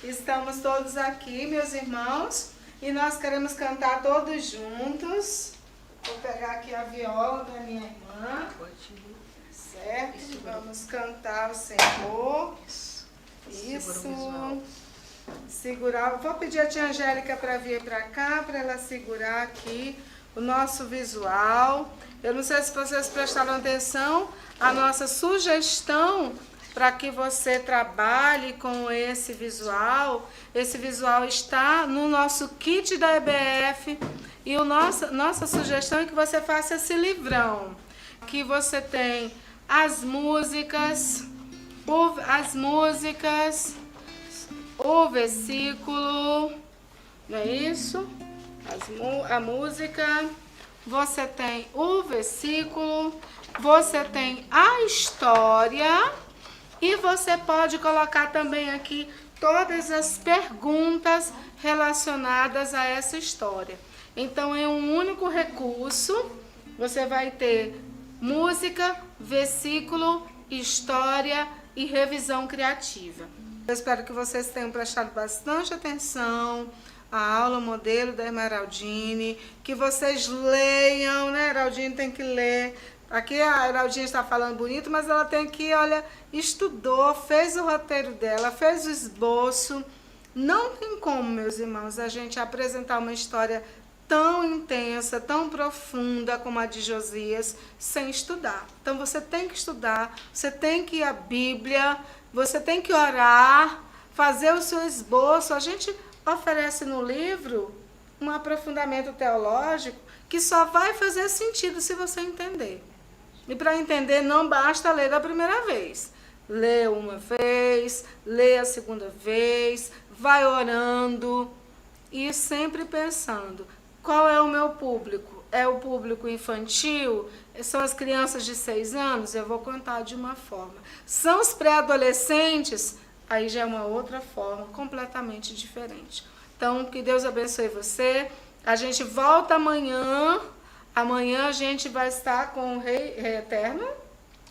Estamos todos aqui, meus irmãos, e nós queremos cantar todos juntos. Vou pegar aqui a viola da minha irmã, certo? Vamos cantar o Senhor. Isso. Segurar. Vou pedir a tia Angélica para vir para cá, para ela segurar aqui o nosso visual. Eu não sei se vocês prestaram atenção, a nossa sugestão para que você trabalhe com esse visual. Esse visual está no nosso kit da EBF e nossa sugestão é que você faça esse livrão, que você tem as músicas, o versículo, não é isso? A música, você tem o versículo, você tem a história e você pode colocar também aqui todas as perguntas relacionadas a essa história. Então, em um único recurso, você vai ter música, versículo, história e revisão criativa. Eu espero que vocês tenham prestado bastante atenção à aula modelo da Heraldine, que vocês leiam, né? Heraldine tem que ler. Aqui a Heraldine está falando bonito, mas ela tem que, olha, estudou, fez o roteiro dela, fez o esboço. Não tem como, meus irmãos, a gente apresentar uma história tão intensa, tão profunda como a de Josias, sem estudar. Então você tem que estudar, você tem que ir à Bíblia, você tem que orar, fazer o seu esboço. A gente oferece no livro um aprofundamento teológico que só vai fazer sentido se você entender. E para entender não basta ler da primeira vez. Lê uma vez, lê a segunda vez, vai orando e sempre pensando, qual é o meu público? É o público infantil? São as crianças de 6 anos? Eu vou contar de uma forma. São os pré-adolescentes? Aí já é uma outra forma, completamente diferente. Então, que Deus abençoe você. A gente volta amanhã. Amanhã a gente vai estar com o Rei Eterno.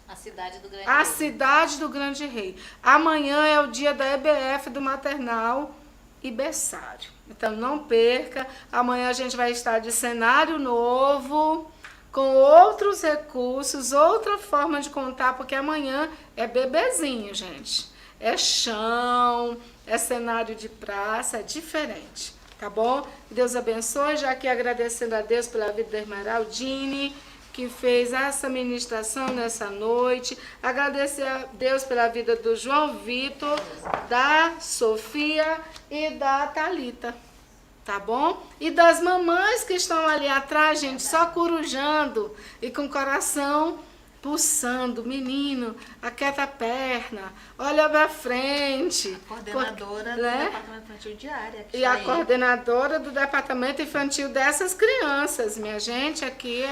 A cidade do Grande A Rei. cidade do Grande Rei. Amanhã é o dia da EBF, do maternal e berçário. Então não perca. Amanhã a gente vai estar de cenário novo, com outros recursos, outra forma de contar, porque amanhã é bebezinho, gente. É chão, é cenário de praça, é diferente. Tá bom? Deus abençoe, já aqui agradecendo a Deus pela vida da irmã Heraldine, que fez essa ministração nessa noite. Agradecer a Deus pela vida do João Vitor, da Sofia e da Thalita. Tá bom? E das mamães que estão ali atrás, gente, só corujando e com o coração pulsando. Menino, aquieta a perna, olha pra frente. Coordenadora do Departamento Infantil Diária. E a coordenadora do Departamento Infantil dessas crianças. Minha gente, aqui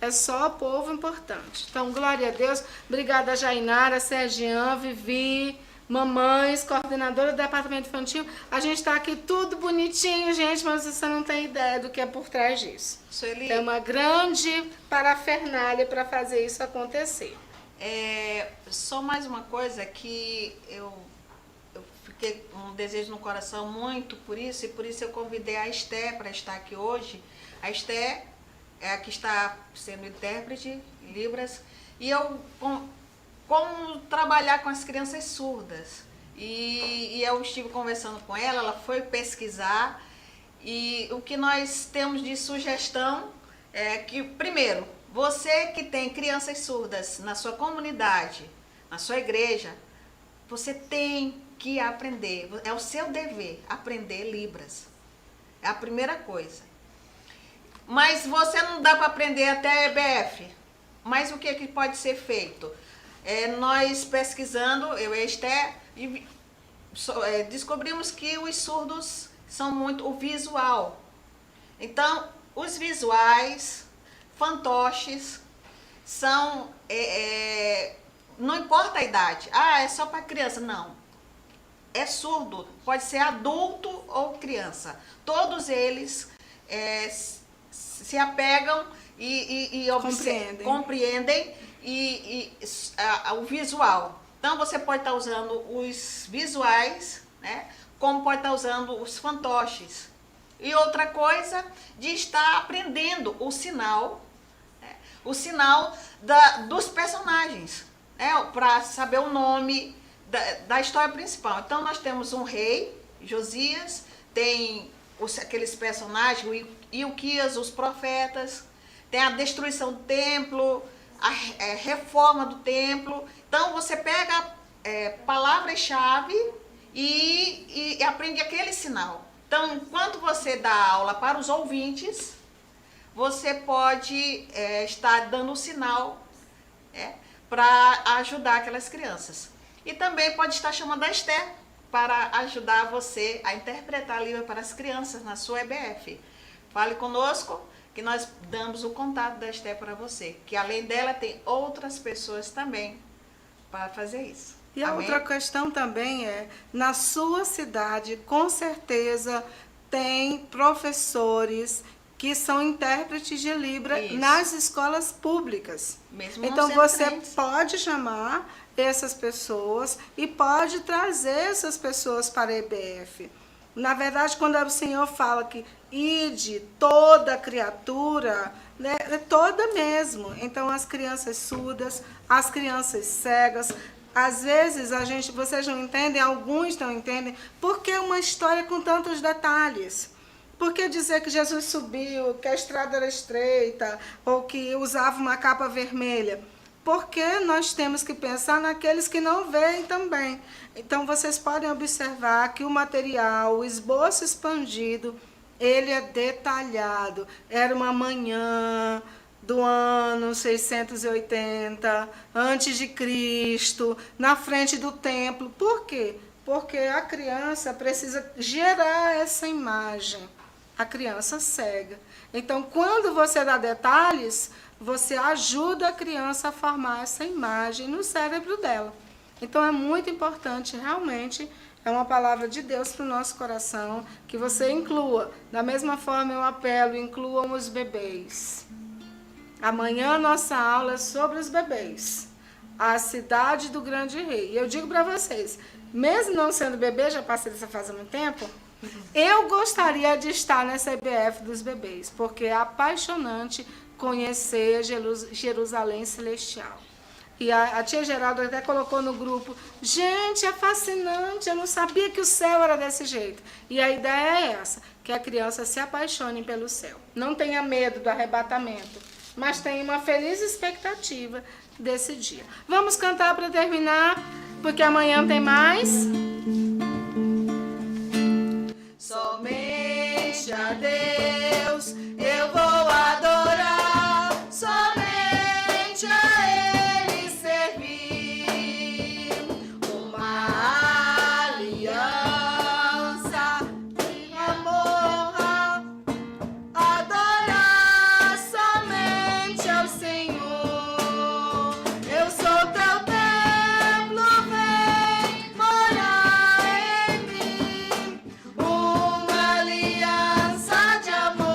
é só povo importante. Então, glória a Deus. Obrigada, Jainara, Sergian, Vivi, mamães, coordenadora do Departamento Infantil. A gente está aqui tudo bonitinho, gente, mas você não tem ideia do que é por trás disso. Sueli, É uma grande parafernália para fazer isso acontecer. só mais uma coisa que eu fiquei com um desejo no coração muito por isso, e por isso eu convidei a Esté para estar aqui hoje. A Esté é a que está sendo intérprete, Libras, e eu como trabalhar com as crianças surdas. e eu estive conversando com ela, ela foi pesquisar, e o que nós temos de sugestão é que, primeiro, você que tem crianças surdas na sua comunidade, na sua igreja, você tem que aprender, é o seu dever aprender Libras. É a primeira coisa. Mas você não dá para aprender até a EBF. Mas o que pode ser feito? Nós pesquisando, eu e a Esther, descobrimos que os surdos são muito o visual. Então, os visuais, fantoches, são, não importa a idade. Ah, é só para criança. Não. É surdo. Pode ser adulto ou criança. Todos eles se apegam e compreendem o visual. Então, você pode estar usando os visuais, né, como pode estar usando os fantoches. E outra coisa, de estar aprendendo o sinal, né, dos personagens, né, para saber o nome da história principal. Então, nós temos um rei, Josias, tem aqueles personagens, o Ilquias, os profetas, tem a destruição do templo, a reforma do templo. Então, você pega palavras-chave e aprende aquele sinal. Então, enquanto você dá aula para os ouvintes, você pode estar dando o sinal para ajudar aquelas crianças. E também pode estar chamando a Esther para ajudar você a interpretar a Libra para as crianças na sua EBF. Fale conosco que nós damos o contato da Esther para você, que além dela tem outras pessoas também para fazer isso. E a outra questão também na sua cidade, com certeza, tem professores que são intérpretes de Libra nas escolas públicas. Mesmo então, você pode chamar essas pessoas e pode trazer essas pessoas para a EBF. Na verdade, quando o Senhor fala que ide toda criatura, né, é toda mesmo. Então, as crianças surdas, as crianças cegas, às vezes vocês não entendem, alguns não entendem, porque é uma história com tantos detalhes. Por que dizer que Jesus subiu, que a estrada era estreita, ou que usava uma capa vermelha? Porque nós temos que pensar naqueles que não veem também. Então, vocês podem observar que o material, o esboço expandido, ele é detalhado. Era uma manhã do ano 680, antes de Cristo, na frente do templo. Por quê? Porque a criança precisa gerar essa imagem. A criança cega. Então, quando você dá detalhes, você ajuda a criança a formar essa imagem no cérebro dela. Então, é muito importante, realmente, é uma palavra de Deus para o nosso coração, que você inclua. Da mesma forma, eu apelo, incluam os bebês. Amanhã, nossa aula é sobre os bebês. A cidade do grande rei. E eu digo para vocês, mesmo não sendo bebê, já passei dessa fase há muito tempo, eu gostaria de estar nessa EBF dos bebês, porque é apaixonante conhecer Jerusalém Celestial. E a tia Geralda até colocou no grupo, gente, é fascinante, eu não sabia que o céu era desse jeito. E a ideia é essa, que a criança se apaixone pelo céu. Não tenha medo do arrebatamento, mas tenha uma feliz expectativa desse dia. Vamos cantar para terminar, porque amanhã tem mais. Somente a Deus eu vou adorar, somente a Ele servir. Uma aliança de amor, adorar somente ao Senhor. Eu sou teu templo, vem morar em mim. Uma aliança de amor.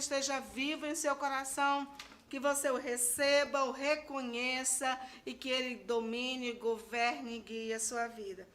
esteja vivo em seu coração, que você o receba, o reconheça e que ele domine, governe e guie a sua vida.